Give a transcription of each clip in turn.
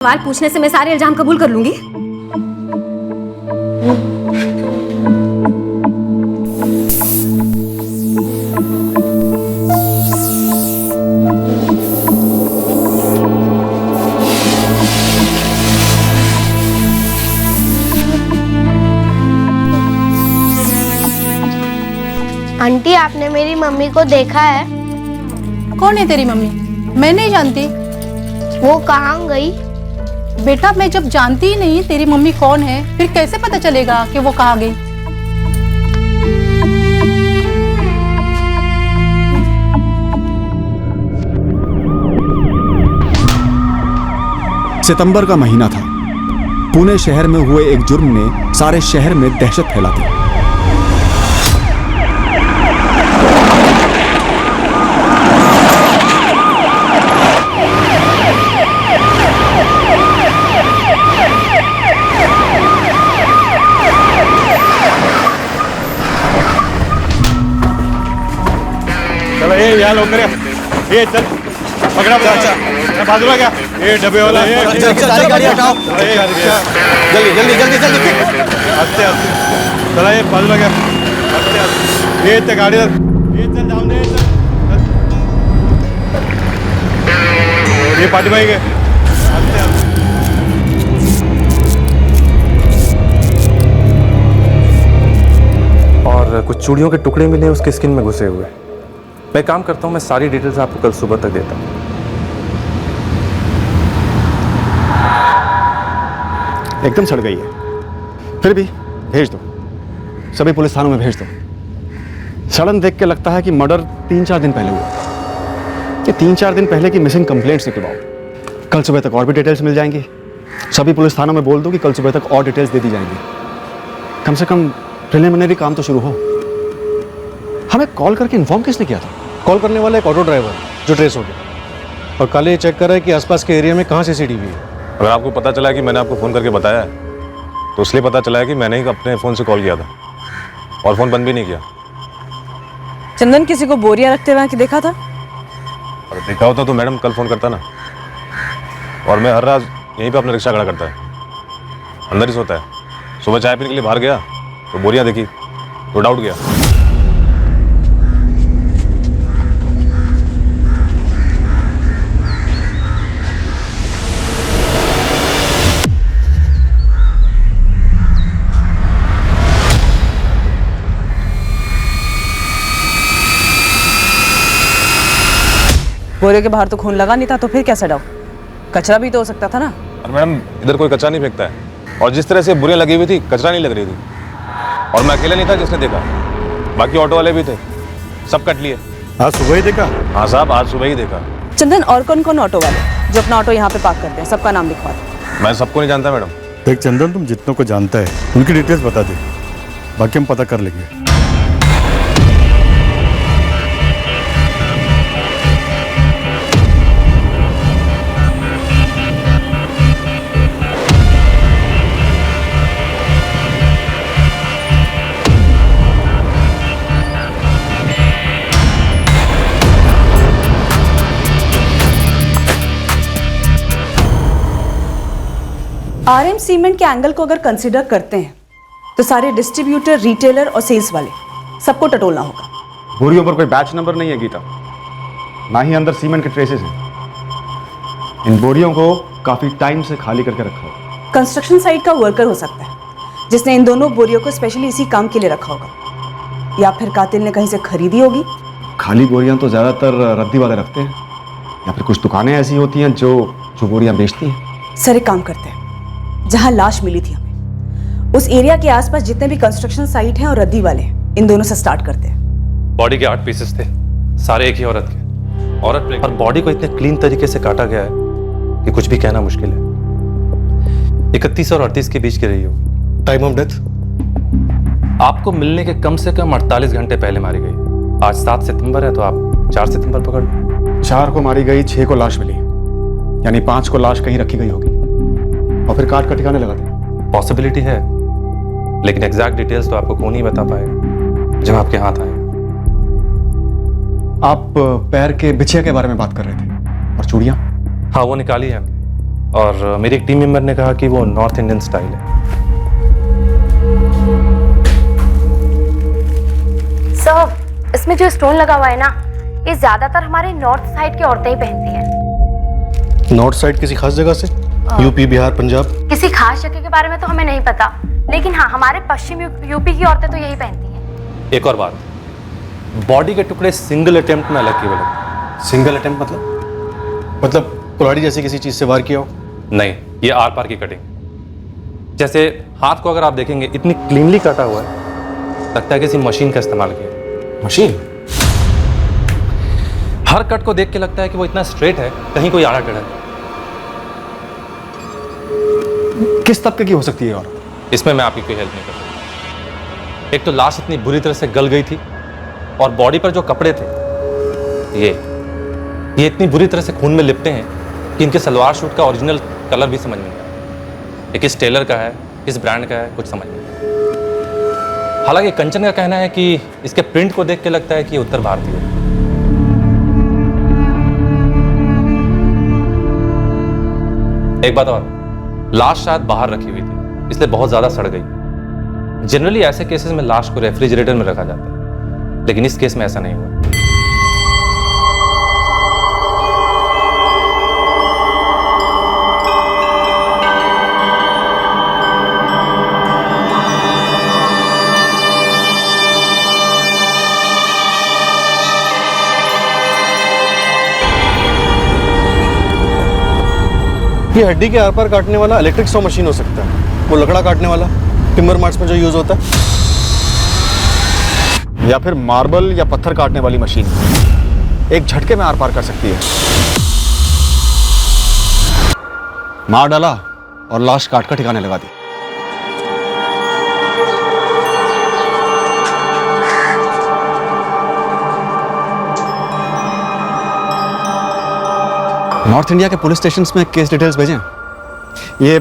सवाल पूछने से मैं सारे इल्जाम कबूल कर लूंगी। आंटी, आपने मेरी मम्मी को देखा है? कौन है तेरी मम्मी? मैं नहीं जानती। वो कहाँ गई? बेटा, मैं जब जानती ही नहीं तेरी मम्मी कौन है, फिर कैसे पता चलेगा कि वो कहाँ गई? सितंबर का महीना था। पुणे शहर में हुए एक जुर्म ने सारे शहर में दहशत फैला दी। चलो ये यहाँ लोग करे, ये चल पकड़ा अच्छा बाजूला क्या, ये डब्बे वाला ये सारी गाड़ी हटाओ, जल्दी जल्दी जल्दी जल्दी हंसते हंसते चला ये बाजूला क्या, हंसते हंसते ये इतने गाड़ी ये चल जाओ दे ये पार्टी भाई के हंसते हंसते और कुछ चूड़ियों के टुकड़े मिले उसके स्किन में घुसे हुए। मैं काम करता हूँ, मैं सारी डिटेल्स आपको कल सुबह तक देता हूँ। एकदम सड़ गई है, फिर भी भेज दो, सभी पुलिस थानों में भेज दो। सड़न देख के लगता है कि मर्डर 3-4 दिन पहले हुआ। ये 3-4 दिन पहले की मिसिंग कंप्लेंट्स निकलवाओ, कल सुबह तक और भी डिटेल्स मिल जाएंगी। सभी पुलिस थानों में बोल दो कि कल सुबह तक और डिटेल्स दे दी जाएंगी। कम से कम प्रिलिमिनरी काम तो शुरू हो। हमें कॉल करके इन्फॉर्म किसने किया था? कॉल करने वाला एक ऑटो ड्राइवर जो ट्रेस हो गया, और कल ये चेक कर रहा है कि आसपास के एरिया में कहाँ सीसीटीवी है। अगर आपको पता चला है कि मैंने आपको फ़ोन करके बताया है तो इसलिए पता चला है कि मैंने ही अपने फ़ोन से कॉल किया था और फ़ोन बंद भी नहीं किया। चंदन किसी को बोरियां रखते हुए कि देखा था? अगर देखा होता तो मैडम कल फ़ोन करता ना। और मैं हर रात यहीं पे अपना रिक्शा खड़ा करता है, अंदर ही सोता है। सुबह चाय पीने के लिए बाहर गया तो बोरियां देखी तो डाउट गया। बोरे के बाहर तो खून लगा नहीं था, तो फिर कैसे डाउ? कचरा भी तो हो सकता था ना। और मैडम इधर कोई कचरा नहीं फेंकता है, और जिस तरह से बोरियां लगी हुई थी कचरा नहीं लग रही थी। और मैं अकेला नहीं था जिसने देखा, बाकी ऑटो वाले भी थे, सब कट लिए। आज सुबह ही देखा? हाँ साहब, आज सुबह ही देखा। चंदन, और कौन कौन ऑटो वाले जो अपना ऑटो यहाँ पे पार्क करते हैं, सबका नाम लिखवा दो। मैं सबको नहीं जानता मैडम। देख चंदन, तुम जितनों को जानता है उनकी डिटेल्स बता दे, बाकी हम पता कर लेंगे। RM सीमेंट के एंगल को अगर कंसिडर करते हैं तो सारे डिस्ट्रीब्यूटर, रिटेलर और सेल्स वाले सबको टटोलना होगा। बोरियों पर कोई बैच नंबर नहीं है गीता, ना ही अंदर सीमेंट के ट्रेसेस हैं। इन बोरियों को काफी टाइम से खाली करके रखा हो। कंस्ट्रक्शन साइट का वर्कर हो सकता है जिसने इन दोनों बोरियों को स्पेशली इसी काम के लिए रखा होगा, या फिर कातिल ने कहीं से खरीदी होगी। खाली बोरियां तो ज्यादातर रद्दी वाले रखते हैं, या फिर कुछ दुकानें ऐसी होती हैं जो बोरियां बेचती हैं। सर, एक काम करते हैं, जहां लाश मिली थी हमें उस एरिया के आसपास जितने भी कंस्ट्रक्शन साइट हैं और रद्दी वाले हैं, इन दोनों से स्टार्ट करते हैं। बॉडी के 8 पीसेस थे, सारे एक ही औरत के। औरत और बॉडी को इतने क्लीन तरीके से काटा गया है कि कुछ भी कहना मुश्किल है। 31 और 38 के बीच की रही होगी। टाइम ऑफ डेथ आपको मिलने के कम से कम 48 घंटे पहले मारी गई। आज 7 सितंबर है तो आप 4 सितंबर पकड़ लो। 4 को मारी गई, 6 को लाश मिली, यानी 5 को लाश कहीं रखी गई होगी और फिर काट कर ठिकाने लगा दिया। पॉसिबिलिटी है, लेकिन एग्जैक्ट डिटेल्स तो आपको कौन ही बता पाएगा जब आपके हाथ आए। आप पैर के बिछिया के बारे में बात कर रहे थे, और चूड़ियां? हाँ, वो निकाली है। और मेरी एक टीम मेंबर ने कहा कि वो नॉर्थ इंडियन स्टाइल है। सर, इसमें जो स्टोन लगा हुआ है ना, ये ज्यादातर हमारे नॉर्थ साइड की औरतें ही पहनती हैं। नॉर्थ साइड किसी खास जगह से? यूपी, बिहार, पंजाब? किसी खास जगह के बारे में तो हमें नहीं पता, लेकिन हाँ, हमारे पश्चिम यूपी की औरतें तो यही पहनती हैं। एक और बात, बॉडी के टुकड़े सिंगल अटेम्प्ट में अलग किए लगते। सिंगल अटेम्प्ट मतलब कुल्हाड़ी जैसी किसी चीज से वार किया हो? नहीं, ये आर पार की कटिंग। जैसे हाथ को अगर आप देखेंगे इतनी क्लीनली काटा हुआ है, लगता है किसी मशीन का इस्तेमाल किया। मशीन? हर कट को देख के लगता है कि वो इतना स्ट्रेट है, कहीं कोई आड़ा टेढ़ा नहीं। किस तबके की हो सकती है? और इसमें मैं आपकी कोई हेल्प नहीं कर सकता। एक तो लाश इतनी बुरी तरह से गल गई थी, और बॉडी पर जो कपड़े थे ये इतनी बुरी तरह से खून में लिपटे हैं कि इनके सलवार सूट का ओरिजिनल कलर भी समझ में नहीं आया। ये किस टेलर का है, किस ब्रांड का है, कुछ समझ नहीं आया। हालांकि कंचन का कहना है कि इसके प्रिंट को देख के लगता है कि ये उत्तर भारतीय है। एक बात और, लाश शायद बाहर रखी हुई थी, इसलिए बहुत ज्यादा सड़ गई। जनरली ऐसे केसेस में लाश को रेफ्रिजरेटर में रखा जाता है, लेकिन इस केस में ऐसा नहीं हुआ। ये हड्डी के आर पार काटने वाला इलेक्ट्रिक सॉ मशीन हो सकता है, वो लकड़ा काटने वाला टिम्बर मार्ट्स में जो यूज होता है, या फिर मार्बल या पत्थर काटने वाली मशीन एक झटके में आर पार कर सकती है। मार डाला और लाश काट कर ठिकाने लगा दी। नॉर्थ इंडिया के पुलिस स्टेशन में केस डिटेल्स भेजें, ये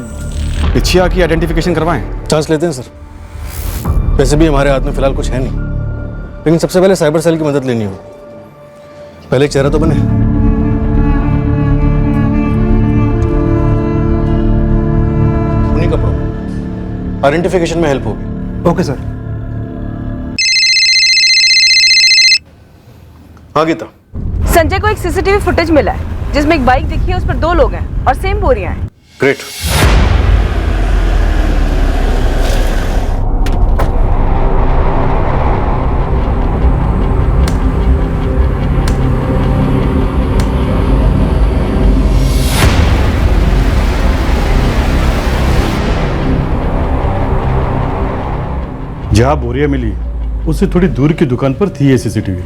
पिछिया की आइडेंटिफिकेशन करवाएं। चांस लेते हैं सर। वैसे भी हमारे हाथ में फिलहाल कुछ है नहीं, लेकिन सबसे पहले साइबर सेल की मदद लेनी होगी। पहले एक चेहरा तो बने। उन्हीं कपड़ों आइडेंटिफिकेशन में हेल्प होगी। Okay sir. हाँ गीता, संजय को एक सीसीटीवी फुटेज मिला है जिसमें एक बाइक दिखी है, उस पर 2 लोग हैं और सेम बोरियां हैं। ग्रेट। जहां बोरियां मिली उससे थोड़ी दूर की दुकान पर थी ये सीसीटीवी।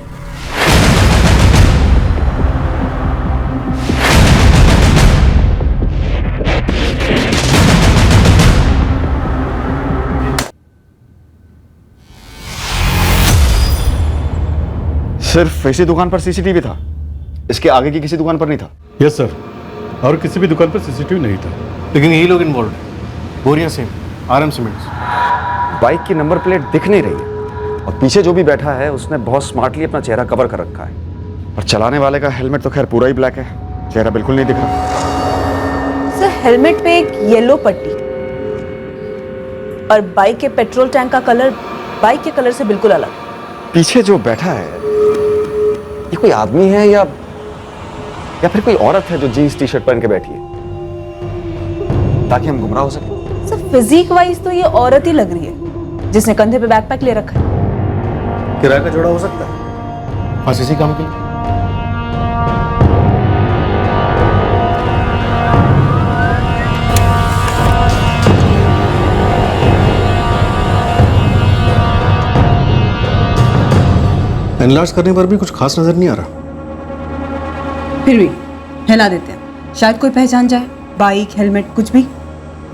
सिर्फ इसी दुकान पर सीसीटीवी था, इसके आगे की किसी दुकान पर नहीं था? यस सर, और किसी भी दुकान पर सीसीटीवी नहीं था। लेकिन यही लोग इन्वॉल्व हैं। बोरियां सेम, RM सीमेंट्स। बाइक की नंबर प्लेट दिख नहीं रही है, और पीछे जो भी बैठा है उसने बहुत स्मार्टली अपना चेहरा कवर कर रखा है, और चलाने वाले का हेलमेट तो खैर पूरा ही ब्लैक है, चेहरा बिल्कुल नहीं दिख रहा। सर, हेलमेट पे एक येलो पट्टी और बाइक के पेट्रोल टैंक का कलर बाइक के कलर से बिल्कुल अलग। पीछे जो बैठा है ये कोई आदमी है या फिर कोई औरत है जो जीन्स टी शर्ट पहन के बैठी है, ताकि हम गुमराह हो सके? सर, फिजिक वाइज तो ये औरत ही लग रही है जिसने कंधे पे बैकपैक ले रखा है। किराए का जोड़ा हो सकता है, बस इसी काम के लिए। एनलार्ज करने पर भी कुछ खास नजर नहीं आ रहा। फिर भी हिला देते हैं, शायद कोई पहचान जाए। बाइक, हेलमेट, कुछ भी।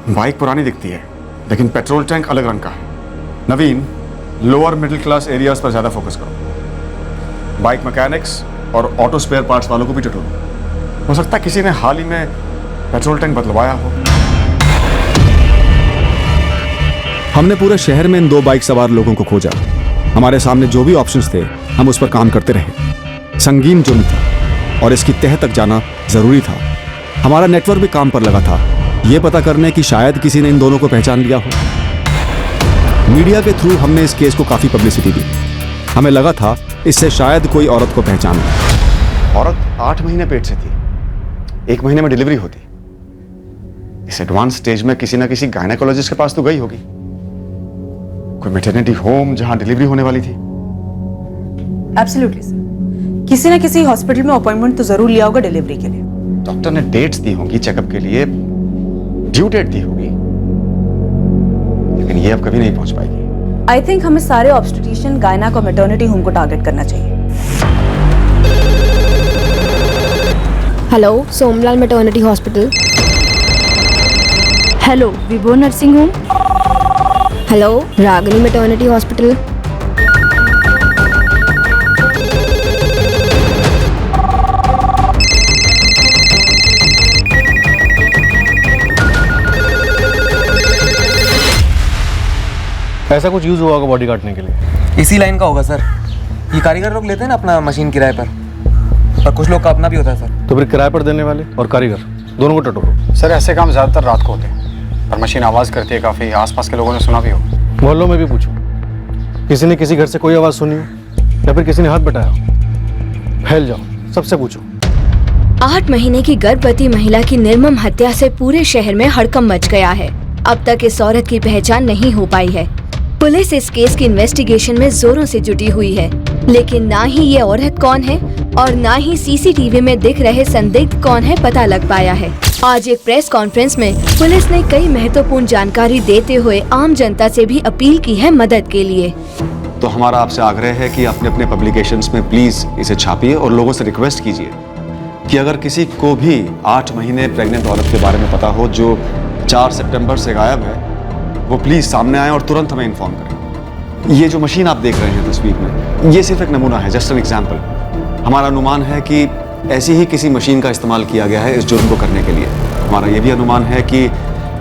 बाइक पुरानी दिखती है, लेकिन पेट्रोल टैंक अलग रंग का है। नवीन, लोअर मिडिल क्लास एरियाज पर ज्यादा फोकस करो। बाइक मैकेनिक्स और ऑटो स्पेयर पार्ट्स वालों को भी टटोलो। हो सकता है किसी ने हाल ही में पेट्रोल टैंक बदलवाया हो। हमने पूरे शहर में इन 2 बाइक सवार लोगों को खोजा। हमारे सामने जो भी ऑप्शंस थे हम उस पर काम करते रहे। संगीन जुर्म था और इसकी तह तक जाना जरूरी था। हमारा नेटवर्क भी काम पर लगा था, ये पता करने कि शायद किसी ने इन दोनों को पहचान लिया हो। मीडिया के थ्रू हमने इस केस को काफी पब्लिसिटी दी। हमें लगा था इससे शायद कोई औरत को पहचान ले। औरत 8 महीने पेट से थी, 1 महीने में डिलीवरी होती। इस एडवांस स्टेज में किसी ना किसी गायनेकोलॉजिस्ट के पास तो गई होगी, कोई मैटरनिटी होम जहां डिलीवरी होने वाली थी। एब्सोल्युटली सर, किसी ना किसी हॉस्पिटल में अपॉइंटमेंट तो जरूर लिया होगा डिलीवरी के लिए। डॉक्टर ने डेट्स दी होंगी चेकअप के लिए, ड्यू डेट दी होगी, लेकिन ये अब कभी नहीं पहुंच पाएगी। आई थिंक हमें सारे ऑब्स्टेट्रिशियन, गायनेक और मैटरनिटी होम को टारगेट करना चाहिए। Hello, Somlal maternity hospital. Hello, Vibho nursing home. Hello, Ragini maternity hospital. ऐसा कुछ यूज हुआ होगा बॉडी काटने के लिए। इसी लाइन का होगा सर। ये कारीगर लोग लेते हैं ना अपना मशीन किराए पर कुछ लोग का अपना भी होता है सर। तो फिर किराए पर देने वाले और कारीगर दोनों को टटोरो। सर ऐसे काम ज़्यादातर रात को होते हैं और मशीन आवाज़ करती है काफ़ी, आसपास के लोगों ने सुना भी हो। मोहल्लों में भी पूछो, किसी ने किसी घर से कोई आवाज़ सुनी हो या फिर किसी ने हाथ बटाया हो? फैल जाओ, सबसे पूछो। 8 महीने की गर्भवती महिला की निर्मम हत्या से पूरे शहर में हड़कंप मच गया है। अब तक इस औरत की पहचान नहीं हो पाई है। पुलिस इस केस की इन्वेस्टिगेशन में जोरों से जुटी हुई है, लेकिन ना ही ये औरत कौन है और ना ही सीसीटीवी में दिख रहे संदिग्ध कौन है पता लग पाया है। आज एक प्रेस कॉन्फ्रेंस में पुलिस ने कई महत्वपूर्ण जानकारी देते हुए आम जनता से भी अपील की है मदद के लिए। तो हमारा आपसे आग्रह है कि अपने अपने पब्लिकेशंस में प्लीज इसे छापिए और लोगों से रिक्वेस्ट कीजिए कि अगर किसी को भी 8 महीने प्रेग्नेंट औरत के बारे में पता हो जो 4 सितंबर से गायब है, वो प्लीज सामने आए और तुरंत हमें इन्फॉर्म करें। ये जो मशीन आप देख रहे हैं तस्वीर में, ये सिर्फ एक नमूना है, जस्ट एन एग्जाम्पल। हमारा अनुमान है कि ऐसी ही किसी मशीन का इस्तेमाल किया गया है इस जुर्म को करने के लिए। हमारा ये भी अनुमान है कि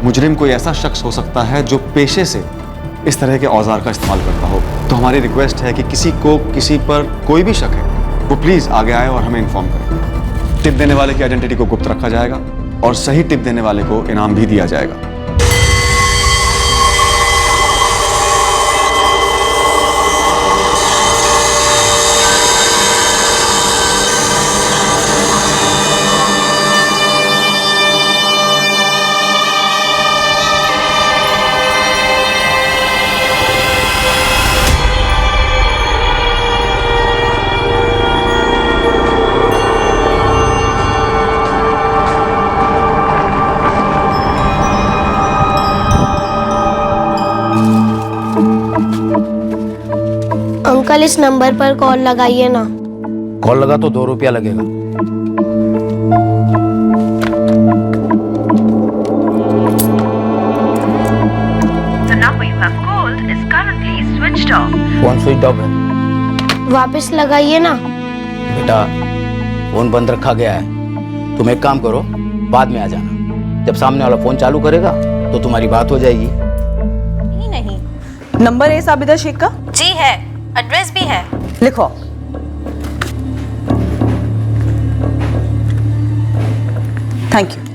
मुजरिम कोई ऐसा शख्स हो सकता है जो पेशे से इस तरह के औजार का इस्तेमाल करता हो। तो हमारी रिक्वेस्ट है कि किसी को किसी पर कोई भी शक है वो प्लीज आगे आए और हमें इन्फॉर्म करें। टिप देने वाले की आइडेंटिटी को गुप्त रखा जाएगा और सही टिप देने वाले को इनाम भी दिया जाएगा। अंकल इस नंबर पर कॉल लगाइए ना। कॉल लगा तो 2 रुपया लगेगा। फोन स्विच ऑफ है। वापस लगाइए ना। बेटा फोन बंद रखा गया है, तुम एक काम करो, बाद में आ जाना। जब सामने वाला फोन चालू करेगा तो तुम्हारी बात हो जाएगी। नहीं। नंबर है साबिदा शेख का? जी है, एड्रेस भी है। लिखो। Thank you.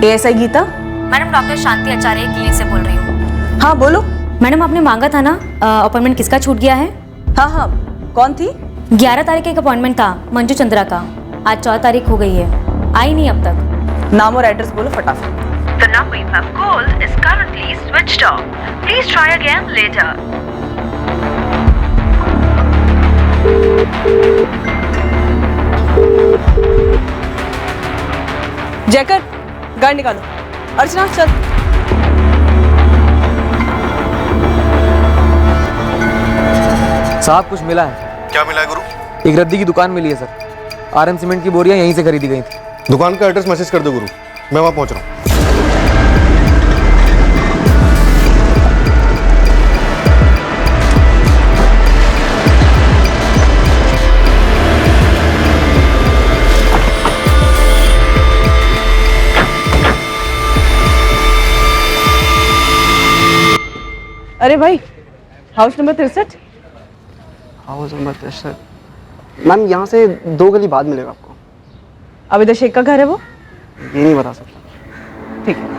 ASI Geeta. Madam, doctor Shanti Acharya clinic से बोल रही हूँ। हाँ बोलो। मैडम, आपने मांगा था ना अपॉइंटमेंट, किसका छूट गया है? हाँ हाँ, कौन थी? 11 तारीख का एक अपॉइंटमेंट था, मंजू चंद्रा का। आज 4 तारीख हो गई है, आई नहीं अब तक। नाम और एड्रेस बोलो फटाफट। The number you have called is currently switched off. Please try again later. Jayakar, गाड़ी निकालो। अर्चना चल। साहब कुछ मिला है। क्या मिला है गुरु? एक रद्दी की दुकान मिली है सर। आरएम सीमेंट की बोरियां यहीं से खरीदी गई थी। दुकान का एड्रेस मैसेज कर दो गुरु, मैं वहाँ पहुँच रहा हूँ। अरे भाई, house number 63। House number 63 ma'am, यहाँ से 2 गली बाद मिलेगा आपको। अविदा शेख का घर है वो? ये नहीं बता सकता। ठीक है।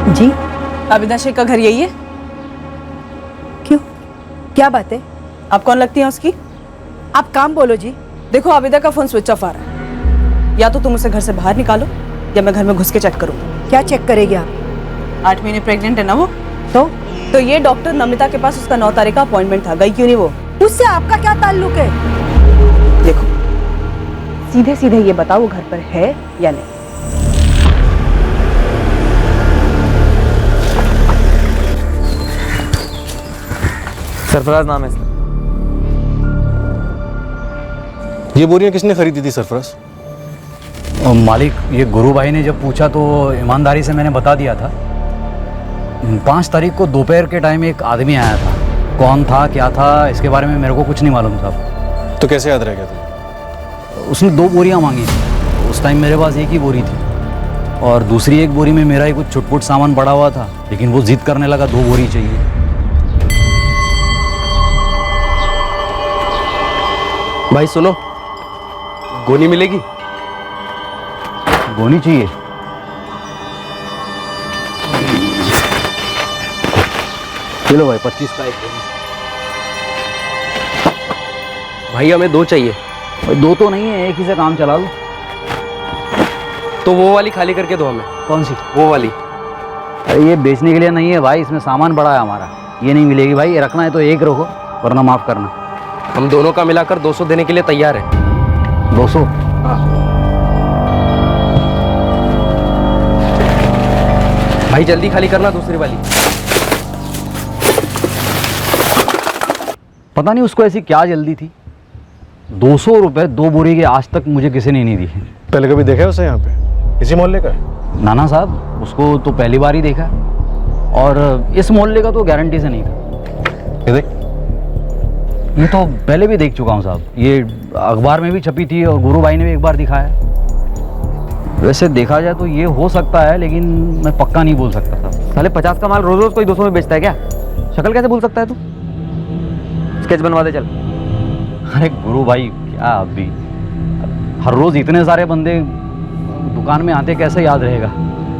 जी, अविदा शेख का घर यही है? क्यों, क्या बात है? आप कौन लगती हैं उसकी? आप काम बोलो जी। देखो, अविदा का फोन स्विच ऑफ आ रहा है। या तो तुम उसे घर से बाहर निकालो या मैं घर में घुस के चेक करूँ। क्या चेक करेगी आप? 8 महीने प्रेग्नेंट है ना वो। तो ये डॉक्टर नमिता के पास उसका 9 तारीख का अपॉइंटमेंट था, गई क्यों नहीं वो? उससे आपका क्या ताल्लुक है? देखो, सीधे सीधे ये बताओ वो घर पर है या नहीं। सरफराज नाम है इसका। ये बोरियां किसने खरीदी थी सरफराज? मालिक, ये गुरु भाई ने जब पूछा तो ईमानदारी से मैंने बता दिया था। 5 तारीख को दोपहर के टाइम एक आदमी आया था। कौन था, क्या था, इसके बारे में मेरे को कुछ नहीं मालूम था। तो कैसे याद रह गया तुझे? उसने 2 बोरियां मांगी थी। उस टाइम मेरे पास एक ही बोरी थी और दूसरी एक बोरी में मेरा ही कुछ छुटपुट सामान पड़ा हुआ था, लेकिन वो जिद करने लगा 2 बोरी चाहिए। भाई सुनो, गोनी मिलेगी? गोनी चाहिए? चलो भाई, 25 का एक गोनी। भाई हमें 2 चाहिए। भाई 2 तो नहीं है, एक ही से काम चला लो। तो वो वाली खाली करके दो हमें। कौन सी? वो वाली। अरे ये बेचने के लिए नहीं है भाई, इसमें सामान बड़ा है हमारा। ये नहीं मिलेगी भाई, ये रखना है तो एक रखो, वरना माफ़ करना। हम दोनों का मिलाकर 200 देने के लिए तैयार है। 200? भाई जल्दी खाली करना दूसरी वाली। पता नहीं उसको ऐसी क्या जल्दी थी। 200 रुपये 2 बोरी के आज तक मुझे किसी ने नहीं दिए। पहले कभी देखा है उसे यहाँ पे? इसी मोहल्ले का? नाना साहब, उसको तो पहली बार ही देखा और इस मोहल्ले का तो गारंटी से नहीं था। ये देख, ये तो पहले भी देख चुका हूँ साहब। ये अखबार में भी छपी थी और गुरु भाई ने भी एक बार दिखाया। वैसे देखा जाए तो ये हो सकता है, लेकिन मैं पक्का नहीं बोल सकता था। साले 50 का माल रोज रोज कोई 200 में बेचता है क्या? शक्ल कैसे भूल सकता है तू? स्केच बनवा दे चल। अरे गुरु भाई, क्या अभी हर रोज़ इतने सारे बंदे दुकान में आते, कैसे याद रहेगा?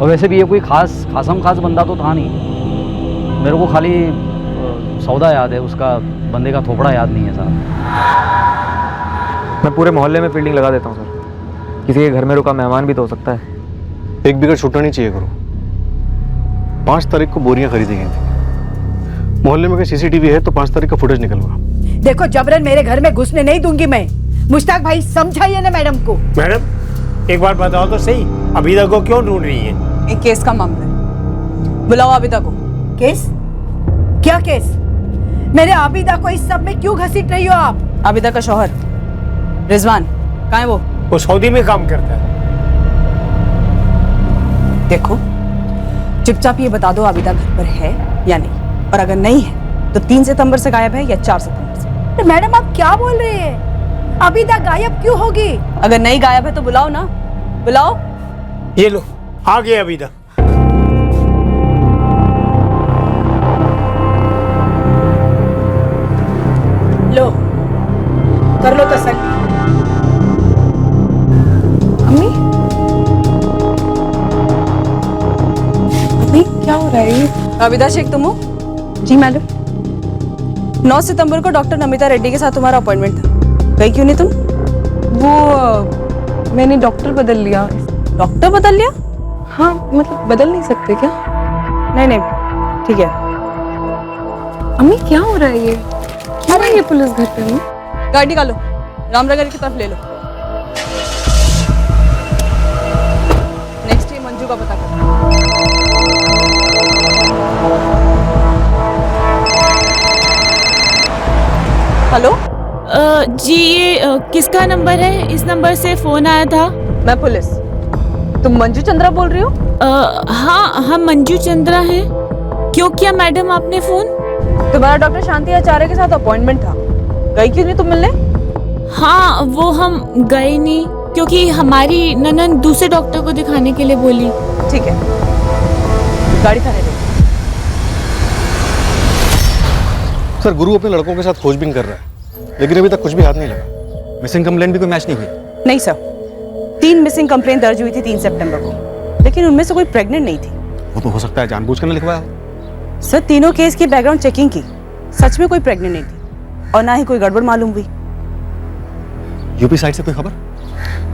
और वैसे भी ये कोई खास बंदा तो था नहीं। मेरे को खाली सौदा याद है, उसका बंदे का थोपड़ा याद नहीं है साहब। मैं पूरे मोहल्ले में फील्डिंग लगा देता हूँ सर। किसी के घर में रुका मेहमान भी तो हो सकता है। एक बिगड़ छूटना नहीं चाहिए गुरु। 5 तारीख को बोरियां खरीदी गई थी। मोहल्ले में कोई सीसीटीवी है तो 5 तारीख का फुटेज निकलवा। देखो, जबरन मेरे घर में घुसने नहीं दूंगी मैं। मुश्ताक भाई, समझाइए ना मैडम को। मैडम एक बार बताओ तो सही, अबिदा को क्यों ढूंढ रही है? एक केस का मामला है, बुलाओ अबिदा को। केस? क्या केस? मेरे आबिदा को इस सब में क्यों घसीट रही हो आप? आबिदा का शौहर रिजवान कहाँ है? वो सऊदी में काम करता है। देखो, चुपचाप ये बता दो आबिदा घर पर है या नहीं, और अगर नहीं है तो 3 सितंबर से गायब है या 4 सितंबर से। मैडम आप क्या बोल रहे हैं? आबिदा गायब क्यों होगी? अगर नहीं गायब है तो बुलाओ ना, बुलाओ। ये लो, आ गए अबिदा। लो, कर लो तसल्ली। अम्मी, अम्मी क्या हो रहा है? आबिदा शेख तुम हो? जी मैडम। 9 सितंबर को डॉक्टर नमिता रेड्डी के साथ तुम्हारा अपॉइंटमेंट था, गई क्यों नहीं तुम? वो मैंने डॉक्टर बदल लिया। डॉक्टर बदल लिया? हाँ, मतलब बदल नहीं सकते क्या? नहीं नहीं, ठीक है। अम्मी क्या हो रहा है ये? क्यों है ये पुलिस घर पे? अम्मी गाड़ी निकालो, रामनगर की तरफ ले लो। नेक्स्ट ये मंजू का पता करो। हेलो, जी ये किसका नंबर है? इस नंबर से फोन आया था। मैं पुलिस। तुम मंजू चंद्रा बोल रही हो? हाँ हम मंजू चंद्रा हैं। क्यों किया मैडम आपने फोन? तुम्हारा डॉक्टर शांति आचार्य के साथ अपॉइंटमेंट था, गई क्यों नहीं तुम मिलने? हाँ वो हम गए नहीं क्योंकि हमारी ननन दूसरे डॉक्टर को दिखाने के लिए बोली। ठीक है, गाड़ी थाने ले। सर गुरु अपने लड़कों के साथ खोजबीन कर रहा है, लेकिन अभी तक कुछ भी हाथ नहीं लगा। मिसिंग कंप्लेंट भी कोई मैच नहीं हुई? नहीं सर, 3 मिसिंग कंप्लेंट दर्ज हुई थी 3 सितंबर को, लेकिन उनमें से कोई प्रेग्नेंट नहीं थी। वो तो हो सकता है जानबूझकर न लिखवाया हो। सर तीनों केस की बैकग्राउंड चेकिंग की, सच में कोई प्रेग्नेंट नहीं थी और ना ही कोई गड़बड़ मालूम हुई। यूपी साइड से कोई खबर?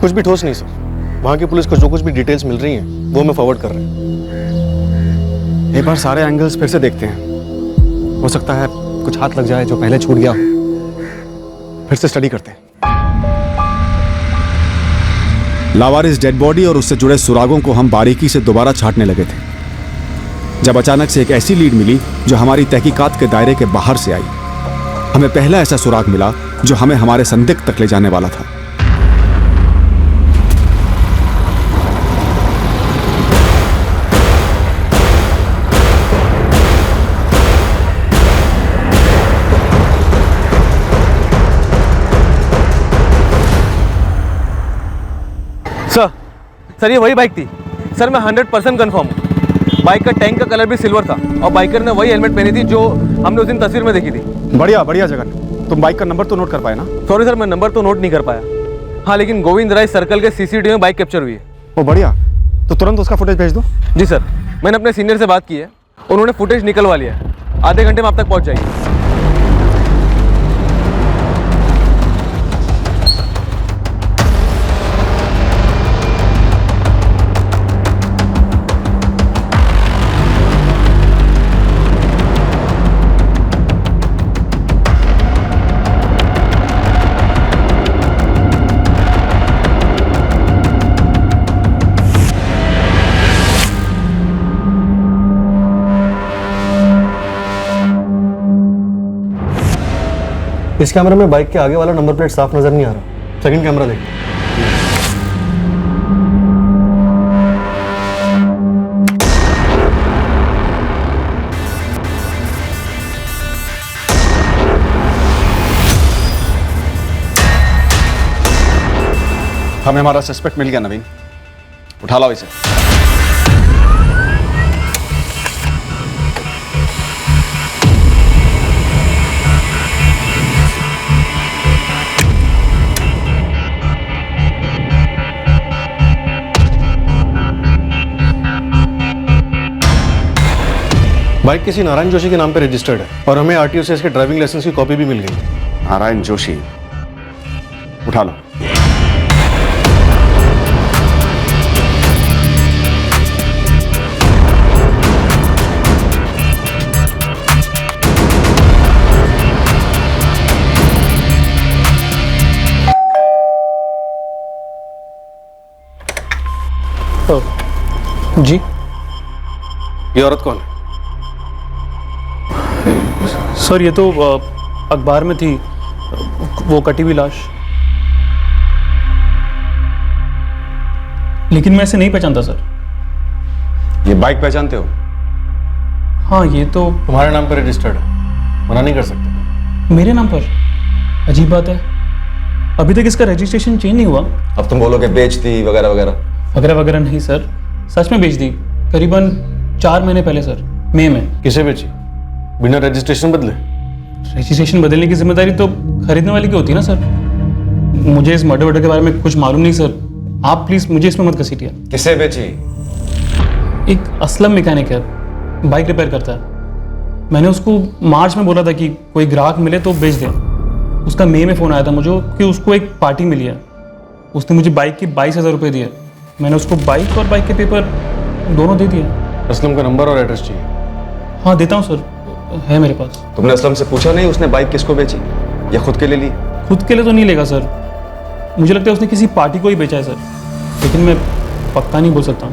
कुछ भी ठोस नहीं सर। वहाँ की पुलिस को जो कुछ भी डिटेल्स मिल रही हैं वो हमें फॉरवर्ड कर रहे हैं। एक बार सारे एंगल्स फिर से देखते हैं, हो सकता है कुछ हाथ लग जाए जो पहले छूट गया हो। फिर से स्टडी करते हैं। लावारिस डेड बॉडी और उससे जुड़े सुरागों को हम बारीकी से दोबारा छांटने लगे थे जब अचानक से एक ऐसी लीड मिली जो हमारी तहकीकात के दायरे के बाहर से आई। हमें पहला ऐसा सुराग मिला जो हमें हमारे संदिग्ध तक ले जाने वाला था। सर ये वही बाइक थी सर, मैं 100% कंफर्म हूँ। बाइक का टैंक का कलर भी सिल्वर था और बाइकर ने वही हेलमेट पहनी थी जो हमने उस दिन तस्वीर में देखी थी। बढ़िया बढ़िया जगन, तुम बाइक का नंबर तो नोट कर पाए ना? सॉरी सर, मैं नंबर तो नोट नहीं कर पाया। हाँ लेकिन गोविंद राय सर्कल के सीसीटीवी में बाइक कैप्चर हुई है। ओ बढ़िया, तो तुरंत उसका फुटेज भेज दो। जी सर, मैंने अपने सीनियर से बात की है, उन्होंने फुटेज निकलवा लिया है। आधे घंटे में आप तक पहुँच जाएगी। इस कैमरे में बाइक के आगे वाला नंबर प्लेट साफ नजर नहीं आ रहा। सेकंड कैमरा देखिए। हमें हमारा सस्पेक्ट मिल गया नवीन, उठा लाओ इसे। बाइक किसी नारायण जोशी के नाम पे रजिस्टर्ड है और हमें आरटीओ से इसके ड्राइविंग लाइसेंस की कॉपी भी मिल गई। नारायण जोशी, उठा लो। जी, ये औरत कौन है? सर ये तो अखबार में थी, वो कटी हुई लाश। लेकिन मैं इसे नहीं पहचानता सर। ये बाइक पहचानते हो? हाँ ये तो तुम्हारे नाम पर रजिस्टर्ड है, मना नहीं कर सकते। मेरे नाम पर? अजीब बात है, अभी तक इसका रजिस्ट्रेशन चेंज नहीं हुआ। अब तुम बोलोगे बेच दी वगैरह वगैरह। वगैरह वगैरह नहीं सर, सच में बेच दी, करीबन 4 महीने पहले सर, मई में। किसे बेची? बिना रजिस्ट्रेशन बदले? रजिस्ट्रेशन बदलने की जिम्मेदारी तो खरीदने वाले की होती है ना सर। मुझे इस मर्डर के बारे में कुछ मालूम नहीं सर, आप प्लीज मुझे इसमें मत घसीटिए। किसे बेची? एक असलम मैकेनिक है, बाइक रिपेयर करता है। मैंने उसको मार्च में बोला था कि कोई ग्राहक मिले तो बेच दे। उसका मई में फ़ोन आया था मुझे कि उसको एक पार्टी मिली है। उसने मुझे बाइक के 22,000 रुपये दिए। मैंने उसको बाइक और बाइक के पेपर दोनों दे दिए। असलम का नंबर और एड्रेस चाहिए। हाँ देता हूँ सर, है मेरे पास। तुमने असलम से पूछा नहीं उसने बाइक किसको बेची या खुद के लिए ली? खुद के लिए तो नहीं लेगा सर, मुझे लगता है उसने किसी पार्टी को ही बेचा है सर, लेकिन मैं पक्का नहीं बोल सकता।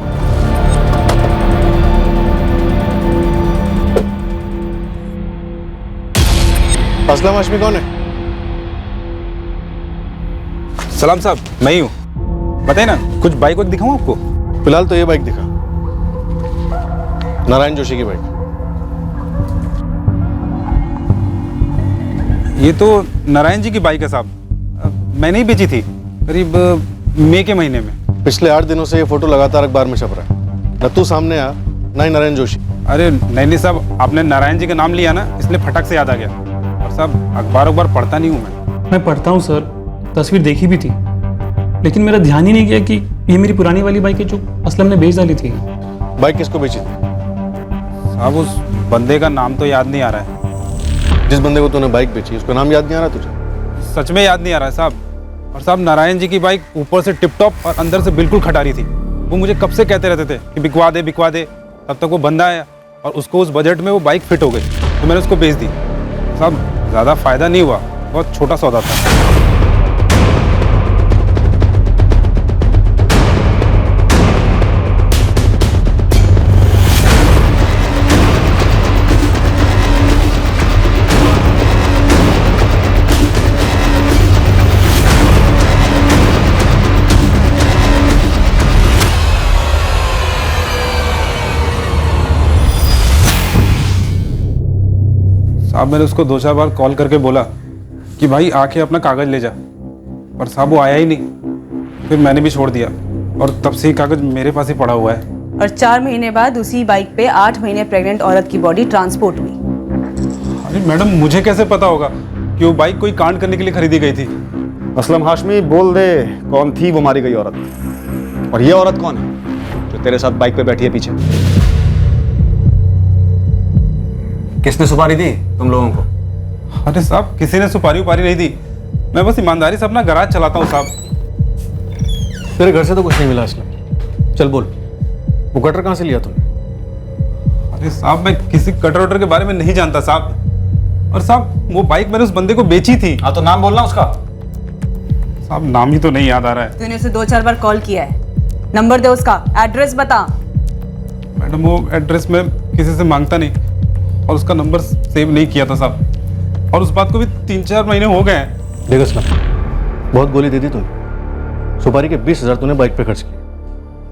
असलम हाशमी कौन है? सलाम साहब, मैं ही हूँ। बताइए ना, कुछ बाइक वाइक दिखाऊँ आपको? फिलहाल तो ये बाइक दिखा, नारायण जोशी की बाइक। ये तो नारायण जी की बाइक है साहब, मैंने ही बेची थी करीब मई के महीने में। पिछले 8 दिनों से ये फोटो लगातार अखबार में छप रहा है, न तू सामने आ ना ही नारायण जोशी। अरे नहीं साहब, आपने नारायण जी का नाम लिया ना, इसलिए फटक से याद आ गया। और साहब अखबार पढ़ता नहीं हूँ मैं पढ़ता हूँ सर, तस्वीर देखी भी थी, लेकिन मेरा ध्यान ही नहीं गया कि ये मेरी पुरानी वाली बाइक है जो असलम ने बेच डाली थी। बाइक किसको बेची थी? साहब उस बंदे का नाम तो याद नहीं आ रहा है। जिस बंदे को तूने बाइक बेची उसका नाम याद नहीं आ रहा तुझे? सच में याद नहीं आ रहा है साहब। और साहब नारायण जी की बाइक ऊपर से टिप टॉप और अंदर से बिल्कुल खटारी थी। वो मुझे कब से कहते रहते थे कि बिकवा दे। तब तक वो बंदा आया और उसको उस बजट में वो बाइक फिट हो गई, तो मैंने उसको बेच दी। साहब ज़्यादा फायदा नहीं हुआ, बहुत छोटा सौदा था। साहब मैंने उसको 2-4 बार कॉल करके बोला कि भाई आके अपना कागज ले जा, पर साहब वो आया ही नहीं। फिर मैंने भी छोड़ दिया और तब से ही कागज मेरे पास ही पड़ा हुआ है। और 4 महीने बाद उसी बाइक पे 8 महीने प्रेग्नेंट औरत की बॉडी ट्रांसपोर्ट हुई। अरे मैडम मुझे कैसे पता होगा कि वो बाइक कोई कांड करने के लिए खरीदी गई थी? असलम हाशमी, बोल दे कौन थी वो मारी गई औरत, और ये औरत कौन है जो तेरे साथ बाइक पे बैठी है पीछे? किसने सुपारी दी तुम लोगों को? अरे साहब किसी ने सुपारी उपारी नहीं दी, मैं बस ईमानदारी से अपना गराज चलाता हूँ साहब। तेरे घर से तो कुछ नहीं मिला असलम, चल बोल, वो कटर कहाँ से लिया तूने? अरे साहब मैं किसी कटर वटर के बारे में नहीं जानता साहब। और साहब वो बाइक मैंने उस बंदे को बेची थी। हाँ तो नाम बोलना उसका। साहब नाम ही तो नहीं याद आ रहा है। तूने उसे 2-4 बार कॉल किया है, नंबर दे उसका, एड्रेस बता। मैडम वो एड्रेस मैं किसी से मांगता नहीं और उसका नंबर सेव नहीं किया था साहब, और उस बात को भी 3-4 महीने हो गए हैं। देख असलम, बहुत गोली दे दी तूने। सुपारी के 20,000 तूने बाइक पे खर्च किए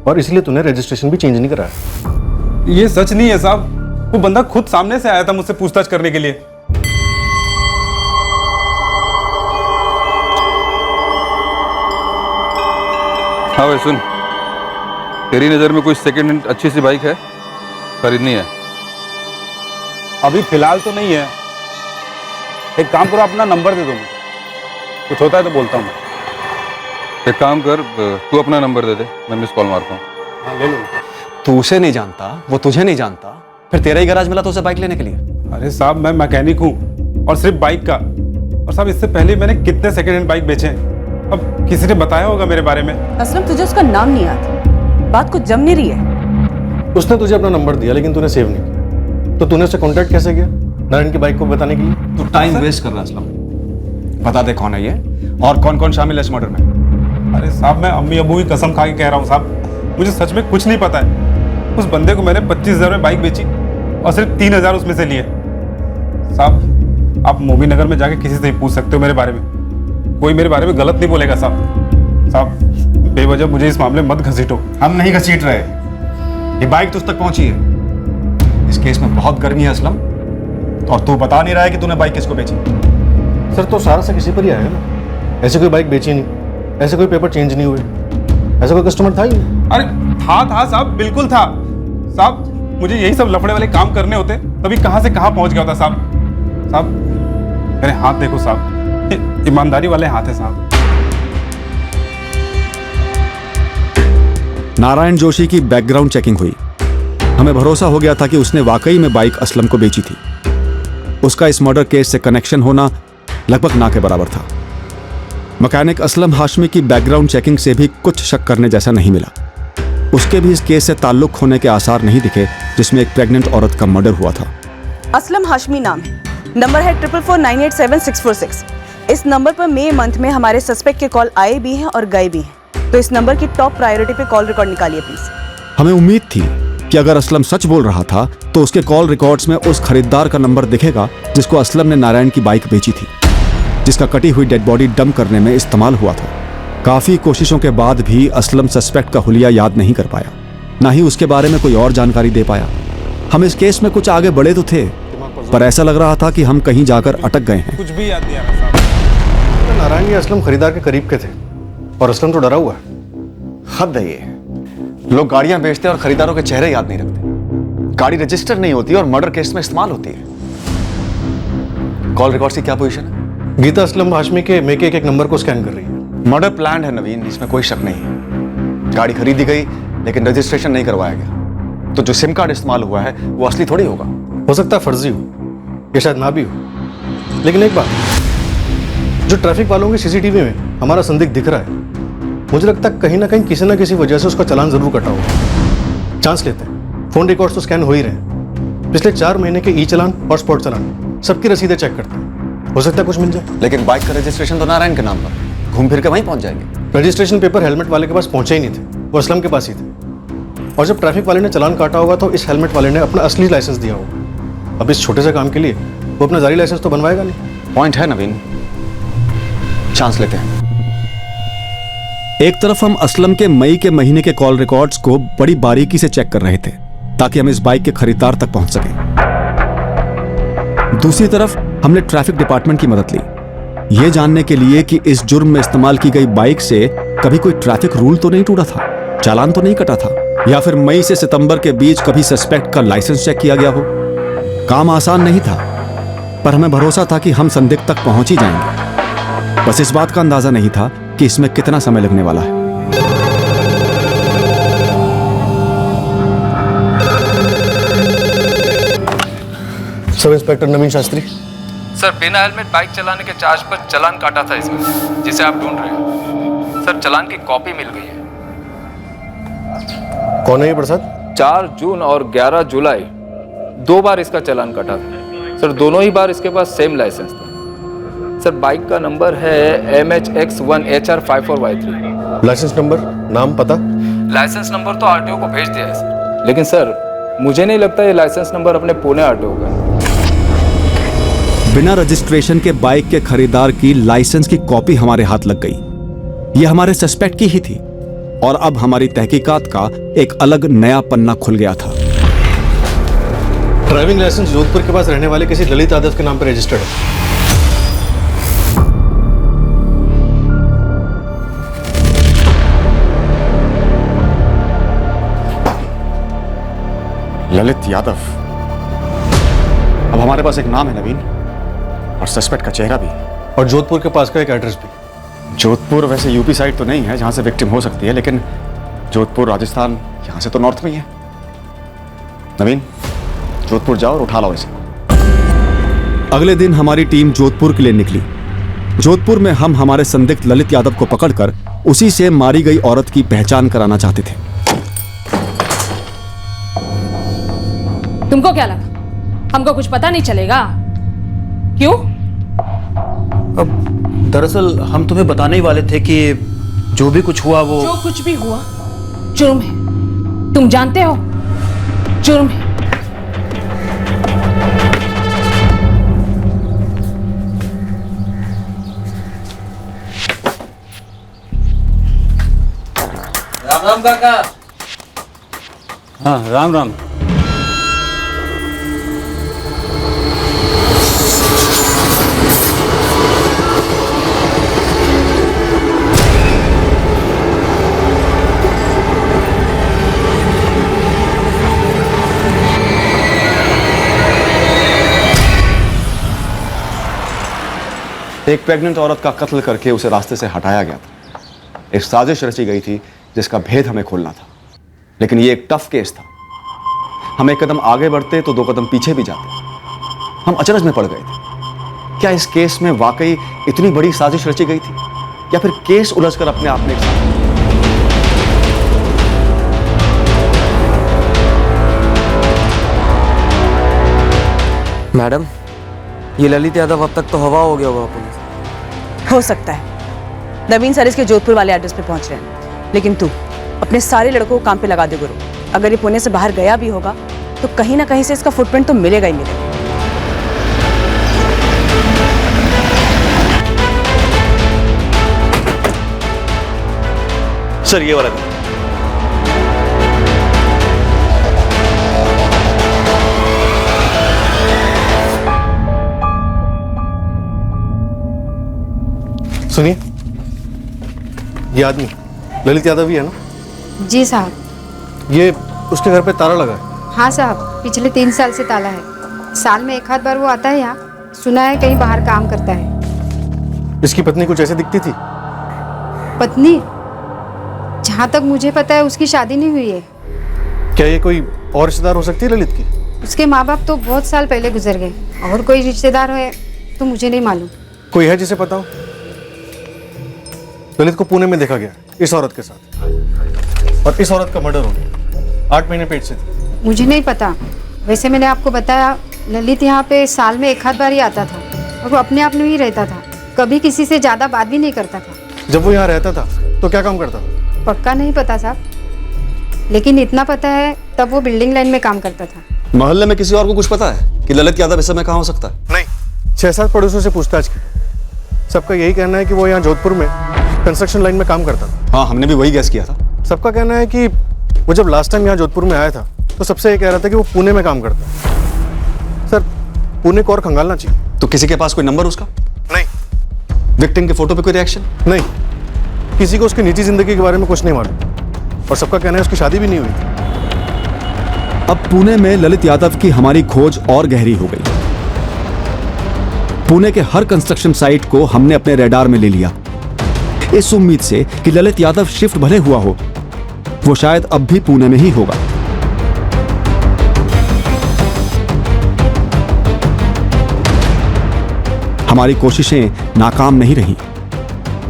और इसलिए तूने रजिस्ट्रेशन भी चेंज नहीं कराया। ये सच नहीं है साहब, वो बंदा खुद सामने से आया था मुझसे पूछताछ करने के लिए। हाँ भाई सुन, तेरी नज़र में कोई सेकेंड हैंड अच्छी सी बाइक है, खरीदनी है? अभी फिलहाल तो नहीं है। एक काम करो, अपना नंबर दे दो, कुछ होता है तो बोलता हूँ। एक काम कर, तू अपना नंबर दे दे, मैं मिस कॉल मारता हूँ। हाँ ले लो। तू उसे नहीं जानता, वो तुझे नहीं जानता, फिर तेरा ही गैराज मिला तो उसे बाइक लेने के लिए? अरे साहब मैं मैकेनिक हूँ और सिर्फ बाइक का। और साहब इससे पहले मैंने कितने सेकेंड हैंड बाइक बेचे हैं, अब किसी ने बताया होगा मेरे बारे में। असलम तुझे उसका नाम नहीं आता, बात कुछ जम नहीं रही है। उसने तुझे अपना नंबर दिया लेकिन तूने सेव नहीं किया, तो तूने उससे कांटेक्ट कैसे किया नारायण की बाइक को बताने के लिए? तू टाइम वेस्ट कर रहा है असलम। बता दे कौन है ये और कौन कौन शामिल है इस मर्डर में? अरे साहब मैं अम्मी अबू की कसम खा के कह रहा हूँ साहब, मुझे सच में कुछ नहीं पता है। उस बंदे को मैंने 25,000 में बाइक बेची और सिर्फ 3,000 उसमें से लिए। साहब आप मोबी नगर में जाके किसी से ही पूछ सकते हो मेरे बारे में, कोई मेरे बारे में गलत नहीं बोलेगा साहब। साहब बेवजह मुझे इस मामले में मत घसीटो। हम नहीं घसीट रहे, ये बाइक तुझ तक पहुंची है। इस केस में बहुत गर्मी है असलम, और तू बता नहीं रहा है कि तूने बाइक किसको बेची। सर तो सारा से किसी पर ही आया ना, ऐसे कोई बाइक बेची नहीं, ऐसे कोई पेपर चेंज नहीं हुए, ऐसा कोई कस्टमर था ही नहीं। अरे था साहब, बिल्कुल था साहब। मुझे यही सब लफड़े वाले काम करने होते तभी कहाँ से कहाँ पहुँच गया होता साहब। साहब मेरे हाथ देखो साहब, ईमानदारी वाले हाथ है साहब। नारायण जोशी की बैकग्राउंड चेकिंग हुई। हमें भरोसा हो गया था कि उसने वाकई में बाइक असलम को बेची थी। उसका इस मर्डर केस से कनेक्शन होना लगभग ना के बराबर था। मैकेनिक असलम हाशमी की बैकग्राउंड चेकिंग से भी कुछ शक करने जैसा नहीं मिला। उसके भी इस केस से ताल्लुक होने के आसार नहीं दिखे जिसमें एक प्रेग्नेंट औरत का मर्डर हुआ था। असलम हाशमी नाम है, नंबर है 444987-646। इस नंबर पर मई मंथ में हमारे सस्पेक्ट के कॉल आए भी हैं और गए भी हैं, तो इस नंबर की टॉप प्रायोरिटी पे कॉल रिकॉर्ड निकालिए प्लीज। हमें उम्मीद थी कि अगर असलम सच बोल रहा था तो उसके कॉल रिकॉर्ड्स में उस खरीदार का नंबर दिखेगा जिसको असलम ने नारायण की बाइक बेची थी, जिसका कटी हुई डेड बॉडी डंप करने में इस्तेमाल हुआ था। काफी कोशिशों के बाद भी असलम सस्पेक्ट का हुलिया याद नहीं कर पाया, ना ही उसके बारे में कोई और जानकारी दे पाया। हम इस केस में कुछ आगे बढ़े तो थे, पर ऐसा लग रहा था कि हम कहीं जाकर अटक गए हैं। कुछ भी याद नहीं आ रहा साहब। नारायण ये असलम खरीदार के करीब के थे और असलम तो डरा हुआ है। हद है ये। लोग गाड़ियां बेचते हैं और खरीदारों के चेहरे याद नहीं रखते। गाड़ी रजिस्टर नहीं होती और मर्डर केस में इस्तेमाल होती है। कॉल रिकॉर्ड्स की क्या पोजीशन है? गीता असलम हाशमी के मेक के एक नंबर को स्कैन कर रही है। मर्डर प्लान है नवीन, इसमें कोई शक नहीं है। गाड़ी खरीदी गई लेकिन रजिस्ट्रेशन नहीं करवाया गया, तो जो सिम कार्ड इस्तेमाल हुआ है वो असली थोड़ी होगा। हो सकता है फर्जी हो या शायद ना भी हो, लेकिन एक बात, जो ट्रैफिक वालों की सीसीटीवी में हमारा संदिग्ध दिख रहा है, मुझे लगता है कहीं ना कहीं किसी ना किसी वजह से उसका चालान जरूर कटा होगा। चांस लेते हैं, फोन रिकॉर्ड्स तो स्कैन हो ही रहे हैं। पिछले 4 महीने के ई चालान और स्पॉट चालान सबकी रसीदें चेक करते हैं, हो सकता है कुछ मिल जाए। लेकिन बाइक का रजिस्ट्रेशन तो नारायण के नाम पर, घूम फिर के वहीं पहुंच जाएंगे। रजिस्ट्रेशन पेपर हेलमेट वाले के पास पहुंचे ही नहीं थे, वो असलम के पास ही थे। और जब ट्रैफिक वाले ने चालान काटा होगा तो इस हेलमेट वाले ने अपना असली लाइसेंस दिया होगा। अब इस छोटे से काम के लिए वो अपना जारी लाइसेंस तो बनवाएगा नहीं। पॉइंट है नवीन, चांस लेते हैं। एक तरफ हम असलम के मई के महीने के कॉल रिकॉर्ड्स को बड़ी बारीकी से चेक कर रहे थे ताकि हम इस बाइक के खरीदार तक पहुंच सकें। दूसरी तरफ हमने ट्रैफिक डिपार्टमेंट की मदद ली, यह जानने के लिए कि इस जुर्म में इस्तेमाल की गई बाइक से कभी कोई ट्रैफिक रूल तो नहीं टूटा था, चालान तो नहीं कटा था, या फिर मई से सितंबर के बीच कभी सस्पेक्ट का लाइसेंस चेक किया गया हो। काम आसान नहीं था, पर हमें भरोसा था कि हम संदिग्ध तक पहुंच ही जाएंगे। बस इस बात का अंदाजा नहीं था कि इसमें कितना समय लगने वाला है। सब इंस्पेक्टर नवीन शास्त्री। सर, बिना हेलमेट बाइक चलाने के चार्ज पर चालान काटा था इसमें, जिसे आप ढूंढ रहे हैं। सर, चालान की कॉपी मिल गई है। कौन है ये प्रसाद? 4 जून और 11 जुलाई 2 बार इसका चालान कटा था। सर, दोनों ही बार इसके पास सेम लाइसेंस था। सर, बाइक का नंबर है MHX1HR54Y3। लाइसेंस नंबर, नाम, पता? लाइसेंस नंबर तो आरटीओ को भेज दिया है सर, लेकिन सर मुझे नहीं लगता ये लाइसेंस नंबर अपने पुणे आरटीओ का है। बिना रजिस्ट्रेशन के बाइक के खरीदार की लाइसेंस की कॉपी हमारे हाथ लग गई। यह हमारे सस्पेक्ट की ही थी और अब हमारी तहकीकात का एक अलग नया पन्ना खुल गया था। ड्राइविंग लाइसेंस जोधपुर के पास रहने वाले किसी ललित यादव के नाम पर रजिस्टर्ड है। ललित यादव। अब हमारे पास एक नाम है नवीन, और सस्पेक्ट का चेहरा भी, और जोधपुर के पास का एक एड्रेस भी। जोधपुर वैसे यूपी साइड तो नहीं है जहां से विक्टिम हो सकती है, लेकिन जोधपुर राजस्थान यहां से तो नॉर्थ में ही है। नवीन, जोधपुर जाओ और उठा लाओ इसे। अगले दिन हमारी टीम जोधपुर के लिए निकली। जोधपुर में हम हमारे संदिग्ध ललित यादव को पकड़कर उसी से मारी गई औरत की पहचान कराना चाहते थे। तुमको क्या लगा हमको कुछ पता नहीं चलेगा? क्यों? दरअसल हम तुम्हें बताने ही वाले थे कि जो भी कुछ हुआ वो जो कुछ भी हुआ जुर्म है, तुम जानते हो, जुर्म है। राम राम काका। हाँ, राम राम। एक प्रेग्नेंट औरत का कत्ल करके उसे रास्ते से हटाया गया था। एक साजिश रची गई थी जिसका भेद हमें खोलना था, लेकिन ये एक टफ केस था। हम एक कदम आगे बढ़ते तो 2 कदम पीछे भी जाते। हम अचरज में पड़ गए थे। क्या इस केस में वाकई इतनी बड़ी साजिश रची गई थी, या फिर केस उलझकर अपने आप में एक साथ? मैडम, ये ललित यादव अब तक तो हवा हो गया होगा पुलिस। हो सकता है नवीन सर इसके जोधपुर वाले एड्रेस पे पहुंच रहे हैं, लेकिन तू अपने सारे लड़कों को काम पे लगा दे गुरु। अगर ये पुणे से बाहर गया भी होगा तो कहीं ना कहीं से इसका फुटप्रिंट तो मिलेगा ही मिलेगा। सर ये वाला घर। सुनिए, ये आदमी ललित यादव ही है ना? जी साहब। ये उसके घर पे ताला लगा है। हाँ साहब, पिछले 3 साल से ताला है। साल में 1 आध बार वो आता है यहाँ। सुना है कहीं बाहर काम करता है। इसकी पत्नी कुछ ऐसे दिखती थी? पत्नी? जहाँ तक मुझे पता है उसकी शादी नहीं हुई है। क्या ये कोई और रिश्तेदार हो सकती है ललित की? उसके माँ बाप तो बहुत साल पहले गुजर गए, और कोई रिश्तेदार है तो मुझे नहीं मालूम। कोई है जिसे पता हो? ललित को पुणे में देखा गया इस औरत के साथ, और इस औरत का मर्डर हो गया। 8 महीने पेट से थी। मुझे नहीं पता। वैसे मैंने आपको बताया, ललित यहाँ पे साल में 1 आध बार ही आता था, और वो अपने आप में ही रहता था। कभी किसी से ज़्यादा बात भी नहीं करता था। जब वो यहाँ रहता था तो क्या काम करता था? पक्का नहीं पता साहब, लेकिन इतना पता है तब वो बिल्डिंग लाइन में काम करता था। मोहल्ले में किसी और को कुछ पता है कि ललित यादव इस समय कहाँ हो सकता है? नहीं। 6-7 पड़ोसियों से पूछताछ की। सबका यही कहना है कि वो यहाँ जोधपुर में कंस्ट्रक्शन लाइन में काम करता था। हाँ, हमने भी वही गैस किया था। सबका कहना है कि वो जब लास्ट टाइम यहाँ जोधपुर में आया था तो सबसे ये कह रहा था कि वो पुणे में काम करता है। सर, पुणे को और खंगालना चाहिए। तो किसी के पास कोई नंबर उसका? नहीं। विक्टिम के फोटो पे कोई रिएक्शन? नहीं। किसी को उसकी निजी जिंदगी के बारे में कुछ नहीं मालूम, और सबका कहना है उसकी शादी भी नहीं हुई थी। अब पुणे में ललित यादव की हमारी खोज और गहरी हो गई। पुणे के हर कंस्ट्रक्शन साइट को हमने अपने रडार में ले लिया, इस उम्मीद से कि ललित यादव शिफ्ट भले हुआ हो, वो शायद अब भी पुणे में ही होगा। हमारी कोशिशें नाकाम नहीं रहीं।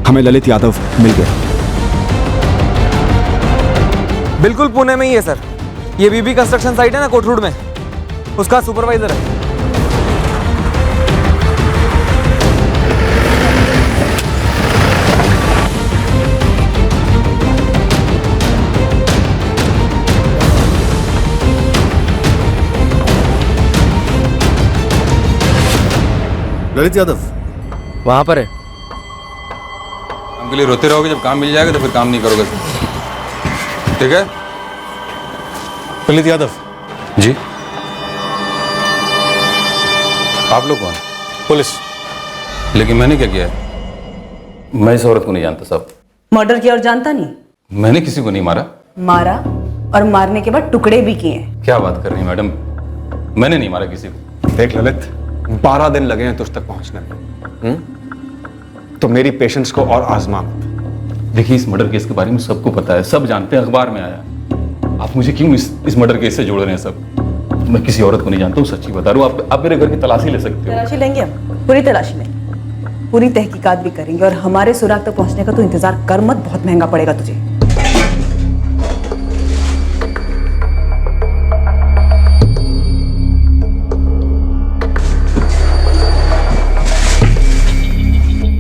हमें ललित यादव मिल गया। बिल्कुल पुणे में ही है सर। ये बीबी कंस्ट्रक्शन साइट है ना कोटरूड में, उसका सुपरवाइजर है। ललित यादव वहां पर है। काम के लिए रोते रहोगे, जब काम मिल जाएगा तो फिर काम नहीं करोगे। ठीक है? ललित यादव जी। आप लोग कौन? पुलिस। लेकिन मैंने क्या किया है? मैं इस औरत को नहीं जानता साहब। मर्डर किया और जानता नहीं? मैंने किसी को नहीं मारा। मारा, और मारने के बाद टुकड़े भी किए। क्या बात कर रही हैं मैडम? मैंने नहीं मारा किसी को। देख ललित, 12 दिन लगे हैं तुझ तक पहुंचने में। तो मेरी पेशेंस को और आजमा मत। देखिए, इस मर्डर केस के बारे में सबको पता है, सब जानते हैं, अखबार में आया। आप मुझे क्यों इस मर्डर केस से जोड़ रहे हैं सब? मैं किसी औरत को नहीं जानता हूँ, सच्ची बता रहा हूँ। आप मेरे घर की तलाशी ले सकते हो। तलाशी लेंगे हम, पूरी तलाशी लेंगे, पूरी तहकीकात भी करेंगे, और हमारे सुराग तक पहुंचने का तो इंतजार कर मत, बहुत महंगा पड़ेगा तुझे।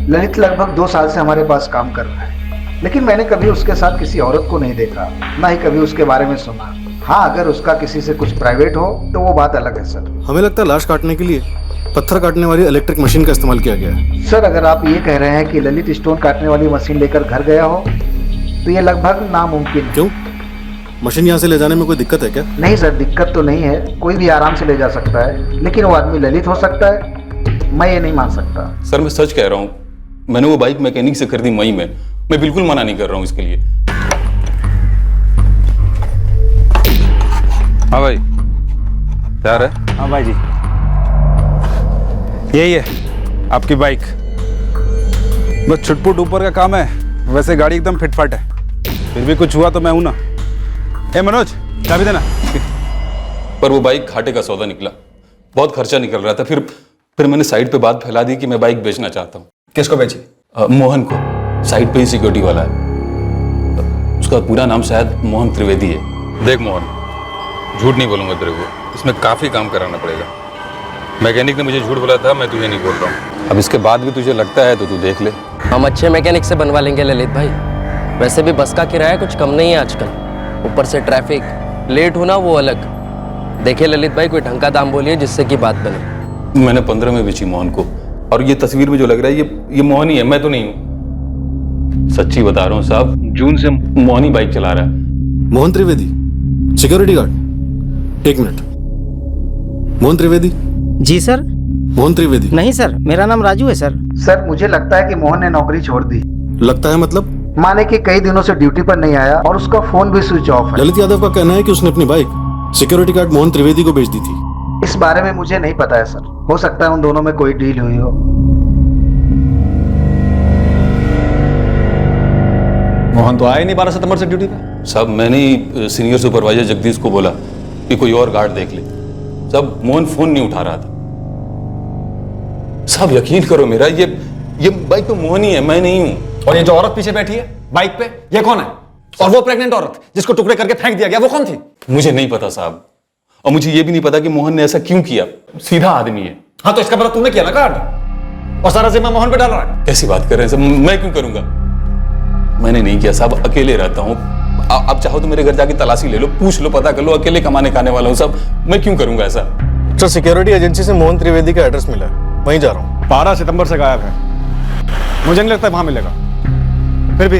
ललित लगभग 2 साल से हमारे पास काम कर रहा है, लेकिन मैंने कभी उसके साथ किसी औरत को नहीं देखा, ना ही कभी उसके बारे में सुना। हाँ, अगर उसका किसी से कुछ प्राइवेट हो तो वो बात अलग है सर। हमें लगता है लाश काटने के लिए पत्थर काटने वाली इलेक्ट्रिक मशीन का इस्तेमाल किया गया है। सर, अगर आप ये कह रहे हैं कि ललित स्टोन काटने वाली मशीन लेकर घर गया हो तो ये लगभग नामुमकिन है। क्यों? मशीन यहाँ से ले जाने में कोई दिक्कत है क्या? नहीं सर, दिक्कत तो नहीं है, कोई भी आराम से ले जा सकता है, लेकिन वो आदमी ललित हो सकता है, मैं ये नहीं मान सकता। सर, मैं सच कह रहा हूँ, मैंने वो बाइक मैकेनिक से खरीदी मई में। मैं बिल्कुल मना नहीं कर रहा हूँ इसके लिए। हाँ भाई, तैयार है? हाँ भाई जी। यही है आपकी बाइक। बस छुटपुट ऊपर का काम है, वैसे गाड़ी एकदम फिटफाट है। फिर भी कुछ हुआ तो मैं हूं ना। ए मनोज, चाबी देना। पर वो बाइक घाटे का सौदा निकला, बहुत खर्चा निकल रहा था। फिर मैंने साइड पे बात फैला दी कि मैं बाइक बेचना चाहता हूँ। किसको बेची? मोहन को। साइड पे ही सिक्योरिटी वाला है, उसका पूरा नाम शायद मोहन त्रिवेदी है। देख मोहन, झूठ नहीं बोलूंगा तेरे को, इसमें काफी काम कराना पड़ेगा। मैकेनिक ने मुझे झूठ बोला था, मैं तुझे नहीं बोल रहा हूँ। अब इसके बाद भी तुझे लगता है तो तू देख ले। हम अच्छे मैकेनिक से बनवा लेंगे ललित भाई। वैसे भी बस का किराया कुछ कम नहीं है आजकल, ऊपर से ट्रैफिक, लेट होना वो अलग। देखिए ललित भाई, कोई ढंग का दाम बोलिए जिससे कि बात बने। मैंने 15 में बेची मोहन को, और ये तस्वीर में जो लग रहा है ये मोहन ही है, मैं तो नहीं हूँ। सच्ची बता रहा हूँ साहब, जून से मोहन ही बाइक चला रहा है। Mohan Trivedi, security guard. एक मिनट। मोहन त्रिवेदी। जी सर। मोहन त्रिवेदी। नहीं सर, मेरा नाम राजू है सर। सर मुझे लगता है कि मोहन ने नौकरी छोड़ दी। लगता है मतलब? माने कि कई दिनों से ड्यूटी पर नहीं आया और उसका फोन भी स्विच ऑफ है। ललित यादव का कहना है कि उसने अपनी bike security guard Mohan Trivedi को बेच दी थी। इस बारे में मुझे नहीं पता है सर, हो सकता है उन दोनों में कोई डील हुई हो। मोहन तो आया ही नहीं 12 सितंबर से ड्यूटी पे। साहब मैंने ही सीनियर सुपरवाइजर जगदीश को बोला कि कोई और गार्ड देख ले। साहब मोहन फोन नहीं उठा रहा था। साहब यकीन करो मेरा, ये बाइक तो मोहन ही है, मैं नहीं हूं। और ये जो औरत पीछे बैठी है बाइक पे, ये कौन है? और वो प्रेग्नेंट औरत जिसको टुकड़े करके फेंक दिया गया, वो कौन थी? मुझे नहीं पता साहब, और मुझे ये भी नहीं पता कि मोहन ने ऐसा क्यों किया। सीधा आदमी है। हाँ तो इसका पता तूने किया ना गार्ड, और सारा जिम्मा मोहन पे डाल रहा है। कैसी बात कर रहे हैं साहब, मैं क्यों करूंगा? मैंने नहीं किया साहब, अकेले रहता हूँ। आप चाहो तो मेरे घर जाके तलाशी ले लो, पूछ लो, पता कर लो, अकेले कमाने खाने वाला हूँ साहब, मैं क्यों करूंगा ऐसा? सर सिक्योरिटी एजेंसी से मोहन त्रिवेदी का एड्रेस मिला है, वहीं जा रहा हूँ। 12 सितंबर से गायब है, मुझे नहीं लगता वहां मिलेगा, फिर भी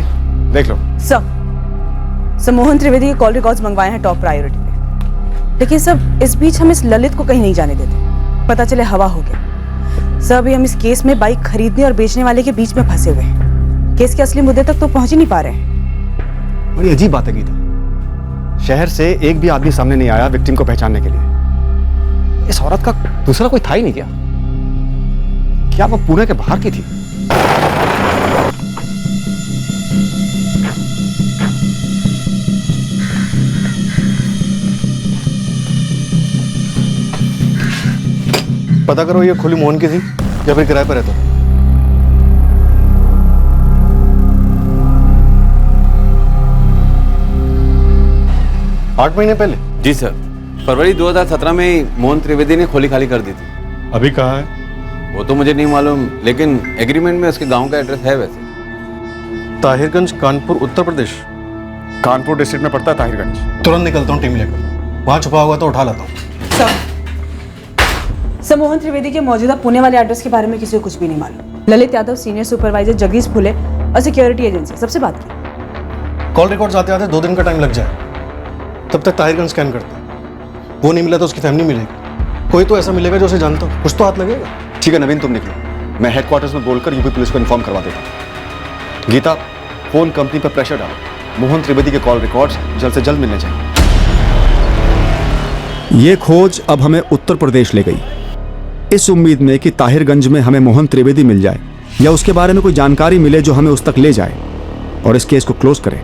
देख लो। सर मोहन त्रिवेदी के कॉल रिकॉर्ड्स मंगवाए हैं टॉप प्रायोरिटी पे, लेकिन सब इस बीच हम इस ललित को कहीं नहीं जाने देते, पता चले हवा हो गया। सर अभी हम इस केस में बाइक खरीदने और बेचने वाले के बीच में फंसे हुए हैं, केस के असली मुद्दे तक तो पहुंच ही नहीं पा रहे हैं। बड़ी अजीब बात है गीता, शहर से एक भी आदमी सामने नहीं आया विक्टिम को पहचानने के लिए। इस औरत का दूसरा कोई था ही नहीं क्या? क्या वो पुणे के बाहर की थी? पता करो ये खुली मोहन की थी या फिर किराए पर रहता था। 8 महीने पहले? जी सर, फरवरी 2017 में ही मोहन त्रिवेदी ने खोली खाली कर दी थी। अभी कहाँ है? वो तो मुझे नहीं मालूम, लेकिन एग्रीमेंट में उसके गांव का एड्रेस है वैसे। ताहिरगंज, कानपुर, उत्तर प्रदेश। कानपुर डिस्ट्रिक्ट में पड़ता है ताहिरगंज। तुरंत निकलता हूँ टीम लेकर, वहाँ छुपा हुआ तो उठा लाता हूँ। सर मोहन त्रिवेदी के मौजूदा पुणे वाले एड्रेस के बारे में किसी को कुछ भी नहीं मालूम। ललित यादव, सीनियर सुपरवाइजर जगदीश फुले और सिक्योरिटी एजेंसी सबसे बात की। कॉल रिकॉर्ड्स आते आते 2 दिन का टाइम लग जाए, तब तक ताहिरगंज स्कैन करते हैं। वो नहीं मिला तो उसकी फैमिली मिलेगी, कोई तो ऐसा मिलेगा जो उसे जानता हो, कुछ तो हाथ लगेगा। ठीक है नवीन, तुम निकलो, मैं हेडक्वार्टर्स में बोलकर यूपी पुलिस को इन्फॉर्म करवा देता हूँ। गीता, फोन कंपनी पर प्रेशर डालो, मोहन त्रिवेदी के कॉल रिकॉर्ड्स जल्द से जल्द मिलने चाहिए। ये खोज अब हमें उत्तर प्रदेश ले गई, इस उम्मीद में कि ताहिरगंज में हमें मोहन त्रिवेदी मिल जाए या उसके बारे में कोई जानकारी मिले जो हमें उस तक ले जाए और इस केस को क्लोज करें।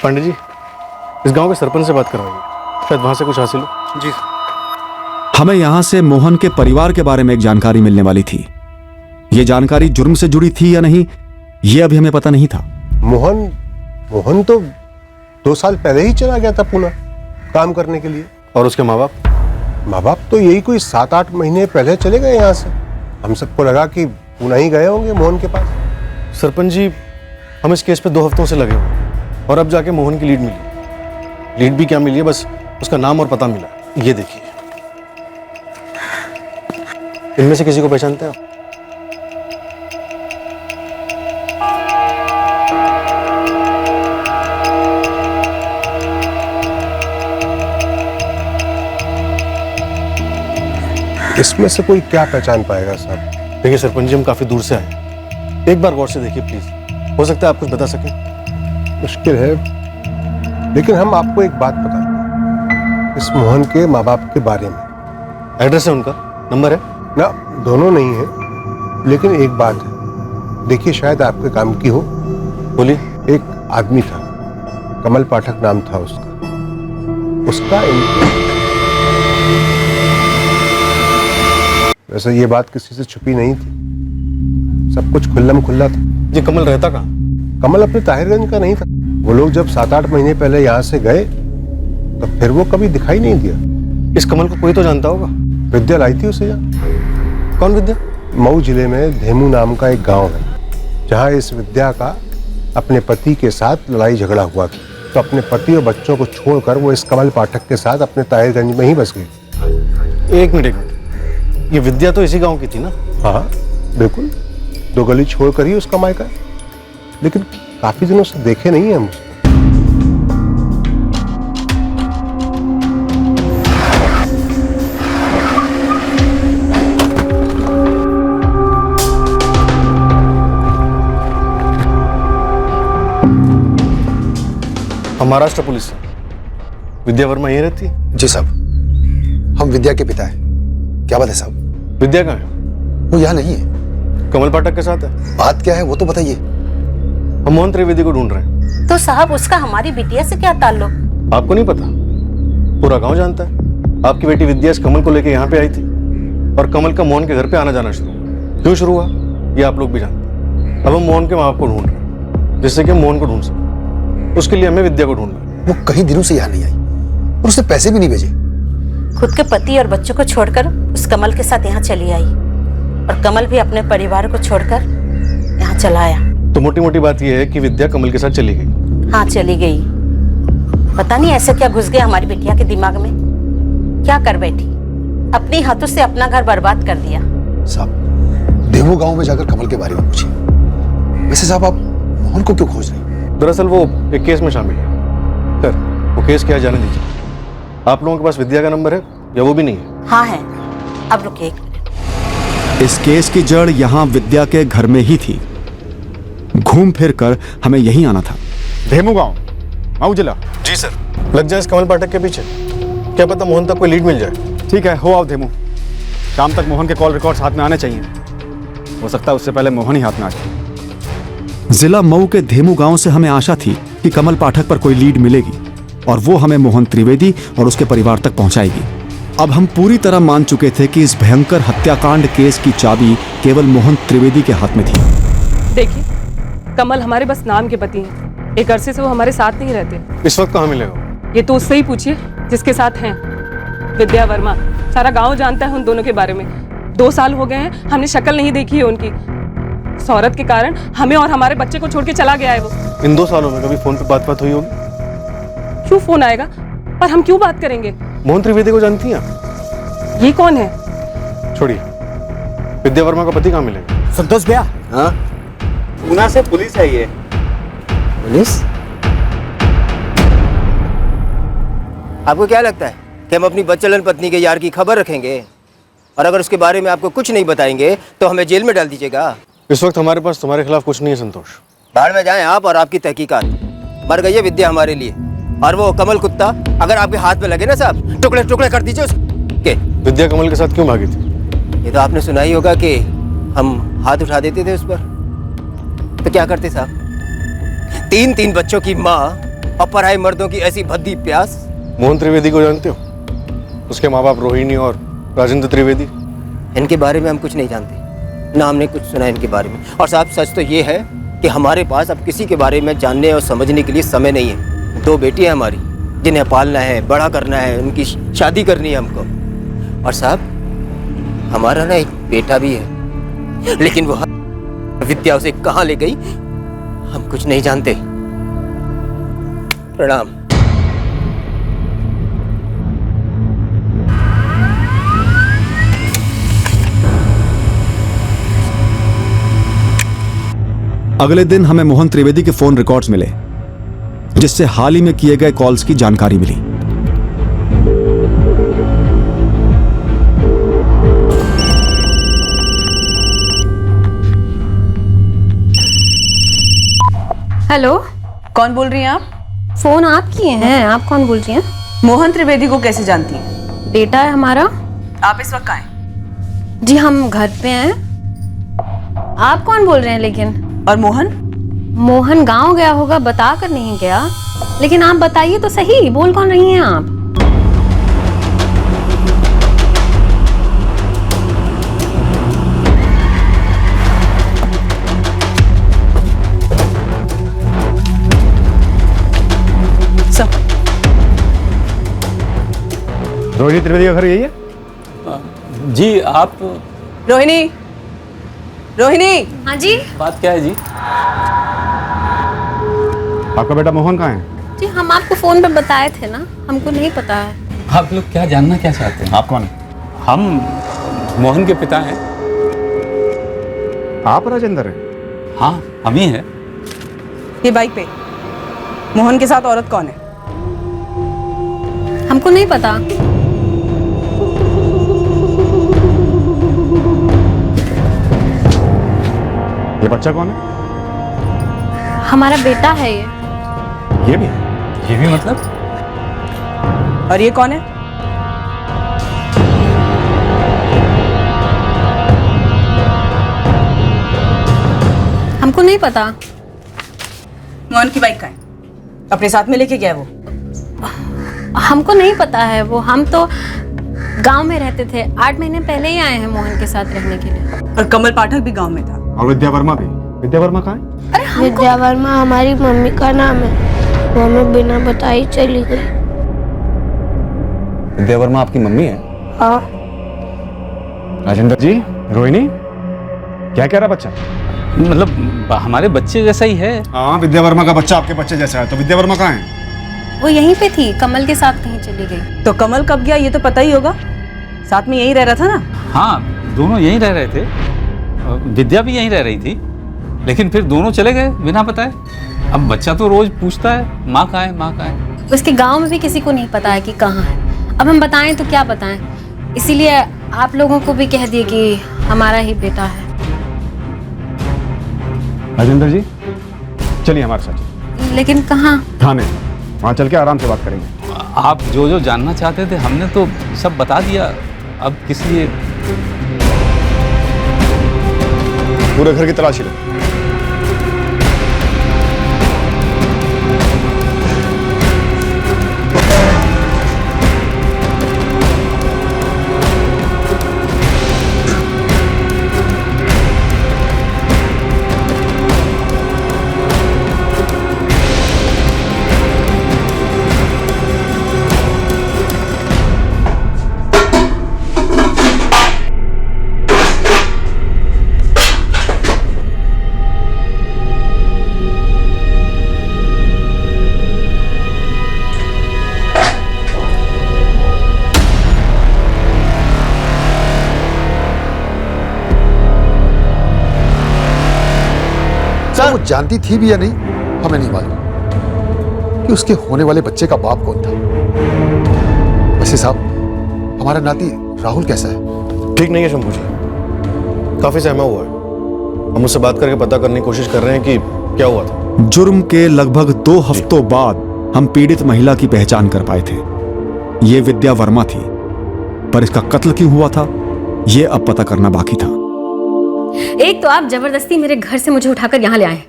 पंडित जी, इस गांव के सरपंच से बात करवाइए, शायद वहां से कुछ हासिल हो। जी। हमें यहां से मोहन के परिवार के बारे में एक जानकारी मिलने वाली थी। यह जानकारी जुर्म से जुड़ी थी या नहीं, यह अभी हमें पता नहीं था। मोहन तो 2 साल पहले ही चला गया था पुणे काम करने के लिए। और उसके माँ बाप? माँ बाप तो यही कोई 7-8 महीने पहले चले गए यहाँ से। हम सबको लगा कि पुणे ही गए होंगे मोहन के पास। सरपंच जी, हम इस केस पे 2 हफ्तों से लगे हुए हैं और अब जाके मोहन की लीड मिली। लीड भी क्या मिली है, बस उसका नाम और पता मिला। ये देखिए, इनमें से किसी को पहचानते हैं आप? इसमें से कोई क्या पहचान पाएगा साहब? देखिए सरपंच जी, हम काफी दूर से आए, एक बार गौर से देखिए प्लीज, हो सकता है आप कुछ बता सकें। मुश्किल है, लेकिन हम आपको एक बात बताते हैं इस मोहन के माँ बाप के बारे में। एड्रेस है उनका, नंबर है? ना, दोनों नहीं है, लेकिन एक बात है, देखिए शायद आपके काम की हो। बोलिए। एक आदमी था, कमल पाठक नाम था उसका वैसे ये बात किसी से छुपी नहीं थी, सब कुछ खुल्लम खुल्ला था। ये कमल रहता कहाँ? कमल अपने ताहिरगंज का नहीं था। वो लोग जब 7-8 महीने पहले यहाँ से गए तो फिर वो कभी दिखाई नहीं दिया। इस कमल को कोई तो जानता होगा। विद्या लाई थी उसे यहाँ। कौन विद्या? मऊ जिले में धेमू नाम का एक गांव है जहां इस विद्या का अपने पति के साथ लड़ाई झगड़ा हुआ था। तो अपने पति और बच्चों को छोड़कर वो इस कमल पाठक के साथ अपने ताहिरगंज में ही बस गई। एक मिनट, ये विद्या तो इसी गांव की थी ना? हाँ बिल्कुल, 2 गली छोड़कर ही उसका मायका है, लेकिन काफी दिनों से देखे नहीं है हम उसको। महाराष्ट्र पुलिस से विद्या वर्मा यहीं रहती है? जी साहब, हम विद्या के पिता हैं। क्या बात है साहब? विद्या कहाँ है? वो यहाँ नहीं है। कमल पाठक के साथ है। बात क्या है वो तो बताइए। हम मोहन त्रिवेदी को ढूंढ रहे हैं। तो साहब उसका हमारी बिटिया से क्या ताल्लुक? आपको नहीं पता? पूरा गांव जानता है। आपकी बेटी विद्या इस कमल को लेकर यहाँ पे आई थी और कमल का मोहन के घर पे आना जाना शुरू हुआ। क्यों शुरू हुआ ये आप लोग भी जानते हैं। अब हम मोहन के माँ बाप को ढूंढ रहे हैं जिससे कि हम मोहन को ढूंढ सकें। उसके लिए हमें विद्या को ढूंढना है। वो कई दिनों से यहाँ नहीं आई और उसने पैसे भी नहीं भेजे। खुद के पति और बच्चों को छोड़कर उस कमल के साथ यहाँ चली आई और कमल भी अपने परिवार को छोड़कर यहाँ चला आया। तो मोटी मोटी बात यह है कि विद्या कमल के साथ चली गई। हाँ चली गई। पता नहीं ऐसे क्या घुस गया हमारी बिटिया के दिमाग में, क्या कर बैठी, अपने हाथों से अपना घर बर्बाद कर दिया। साहब देवो गांव में जाकर कमल के बारे में पूछिए। वैसे साहब आप मोहन को क्यों खोज रहे हैं? दरअसल वो एक केस में शामिल है। सर वो केस क्या जाने दीजिए। आप लोगों के पास विद्या का नंबर है या वो भी नहीं है? हाँ है। अब रुकिए एक मिनट। इस केस की जड़ यहाँ विद्या के घर में ही थी। घूम फिर कर हमें यहीं आना था। धेमू गांव, मऊ जिला। जी सर। लग जाए इस कमल पाठक के पीछे। क्या पता मोहन तक कोई लीड मिल जाए। ठीक है, हो आओ धेमू। शाम तक मोहन के कॉल रिकॉर्ड्स हाथ में आने चाहिए। हो सकता है उससे पहले मोहन ही हाथ में आ जाए। जिला मऊ के धेमू गांव से हमें आशा थी कि कमल पाठक पर कोई लीड मिलेगी और वो हमें मोहन त्रिवेदी और उसके परिवार तक पहुंचाएगी। अब हम पूरी तरह मान चुके थे कि इस भयंकर हत्याकांड केस की चाबी केवल मोहन त्रिवेदी के हाथ में थी। देखिए, कमल हमारे बस नाम के पति हैं। एक अरसे से वो हमारे साथ नहीं रहते। इस वक्त कहाँ मिलेगा? ये तो उससे ही पूछिए जिसके साथ हैं। विद्या वर्मा। सारा गांव जानता है उन दोनों के बारे में। 2 साल हो गए हैं, हमने शक्ल नहीं देखी है उनकी। इस औरत के कारण हमें और हमारे बच्चे को छोड़ के चला गया है वो। इन 2 सालों में कभी फोन पे बात हुई होगी? क्यों फोन आएगा? पर हम क्यों बात करेंगे? मोहन त्रिवेदी को जानती हैं आप? ये कौन है? छोड़िए, विद्या वर्मा का पति कहाँ मिलेगा? संतोष भैया। हाँ, पूना से पुलिस है ये। पुलिस? आपको क्या लगता है कि हम अपनी बच्चलन पत्नी के यार की खबर रखेंगे और अगर उसके बारे में आपको कुछ नहीं बताएंगे तो हमें जेल में डाल दीजिएगा? इस वक्त हमारे पास तुम्हारे खिलाफ कुछ नहीं है संतोष। बाहर में जाएं आप और आपकी तहकीकात। मर गई है विद्या हमारे लिए, और वो कमल कुत्ता अगर आपके हाथ में लगे ना साहब, टुकड़े टुकड़े कर दीजिए उसके। विद्या कमल के साथ क्यों भागी थी? ये तो आपने सुना ही होगा कि हम हाथ उठा देते थे उस पर। तो क्या करते साहब? 3 बच्चों की माँ और पराए मर्दों की ऐसी भद्दी प्यास। मोहन त्रिवेदी को जानते हो? उसके माँ बाप रोहिणी और राजेंद्र त्रिवेदी। इनके बारे में हम कुछ नहीं जानते, ना हमने कुछ सुना इनके बारे में। और साहब सच तो ये है कि हमारे पास अब किसी के बारे में जानने और समझने के लिए समय नहीं है। 2 बेटी हैं हमारी जिन्हें पालना है, बड़ा करना है, उनकी शादी करनी है हमको। और साहब हमारा ना एक बेटा भी है, लेकिन वो विद्या उसे कहाँ ले गई हम कुछ नहीं जानते। प्रणाम। अगले दिन हमें मोहन त्रिवेदी के फोन रिकॉर्ड्स मिले जिससे हाल ही में किए गए कॉल्स की जानकारी मिली। हेलो, कौन बोल रही हैं आप? फोन आप किए हैं? आप कौन बोल रही हैं? मोहन त्रिवेदी को कैसे जानती हैं? बेटा है हमारा। आप इस वक्त कहाँ हैं? जी हम घर पे हैं। आप कौन बोल रहे हैं लेकिन? और मोहन? मोहन गांव गया होगा, बता कर नहीं गया। लेकिन आप बताइए तो सही, बोल कौन रही हैं आप? रोहिणी त्रिवेदी का घर यही है? जी आप रोहिणी, रोहिणी। हाँ जी। बात क्या है जी? आपका बेटा मोहन कहाँ है? जी हम आपको फोन पे बताए थे ना, हमको नहीं पता है। आप लोग क्या जानना क्या चाहते हैं? आप कौन है? हम मोहन के पिता हैं। आप राजेंद्र हैं? हाँ हम ही हैं। ये बाइक पे मोहन के साथ औरत कौन है? हमको नहीं पता। ये बच्चा कौन है? हमारा बेटा है ये। ये भी? ये भी मतलब? और ये कौन है? हमको नहीं पता। मोहन की बाइक का है, अपने साथ में लेके गया वो? हमको नहीं पता है वो, हम तो गांव में रहते थे, 8 महीने पहले ही आए हैं मोहन के साथ रहने के लिए। और कमल पाठक भी गांव में था। और विद्या वर्मा भी? विद्या वर्मा कहाँ है? विद्या वर्मा हमारी मम्मी का नाम है, वो हमें बिना बताए चली गई। विद्या वर्मा आपकी मम्मी है? हाँ। राजेंद्र जी, रोहिणी क्या कह रहा बच्चा? मतलब हमारे बच्चे जैसा ही है। हाँ, विद्या वर्मा का बच्चा आपके बच्चे जैसा है, तो विद्या वर्मा कहाँ है? वो यहीं पे थी, कमल के साथ कहीं चली गई। तो कमल कब गया ये तो पता ही होगा, साथ में यहीं रह रहा था ना? हाँ दोनों यहीं रह रहे थे, विद्या भी यहीं रह रही थी, लेकिन फिर दोनों चले गए बिना बताए। अब बच्चा तो रोज पूछता है माँ कहाँ है, माँ कहाँ है। उसके गांव में भी किसी को नहीं पता है कि कहाँ है। अब हम बताएं तो क्या बताएं, इसीलिए आप लोगों को भी कह दिए कि हमारा ही बेटा है। राजेंद्र जी चलिए हमारे साथ। लेकिन कहाँ? थाने, वहाँ चल के आराम से बात करेंगे। आप जो जो जानना चाहते थे हमने तो सब बता दिया, अब किस लिए? पूरे घर की तलाशी लो। वो जानती थी भी या नहीं हमें नहीं मालूम कि उसके होने वाले बच्चे का बाप कौन था। वैसे साहब हमारा नाती राहुल कैसा है? ठीक नहीं है शंभू जी, काफी सहमा हुआ है। हम उससे बात करके पता करने की कोशिश कर रहे हैं कि क्या हुआ था। जुर्म के लगभग 2 हफ्तों बाद हम पीड़ित महिला की पहचान कर पाए थे। ये विद्या वर्मा थी, पर इसका कत्ल क्यों हुआ था ये अब पता करना बाकी था। एक तो आप जबरदस्ती मेरे घर से मुझे उठाकर यहाँ ले आए,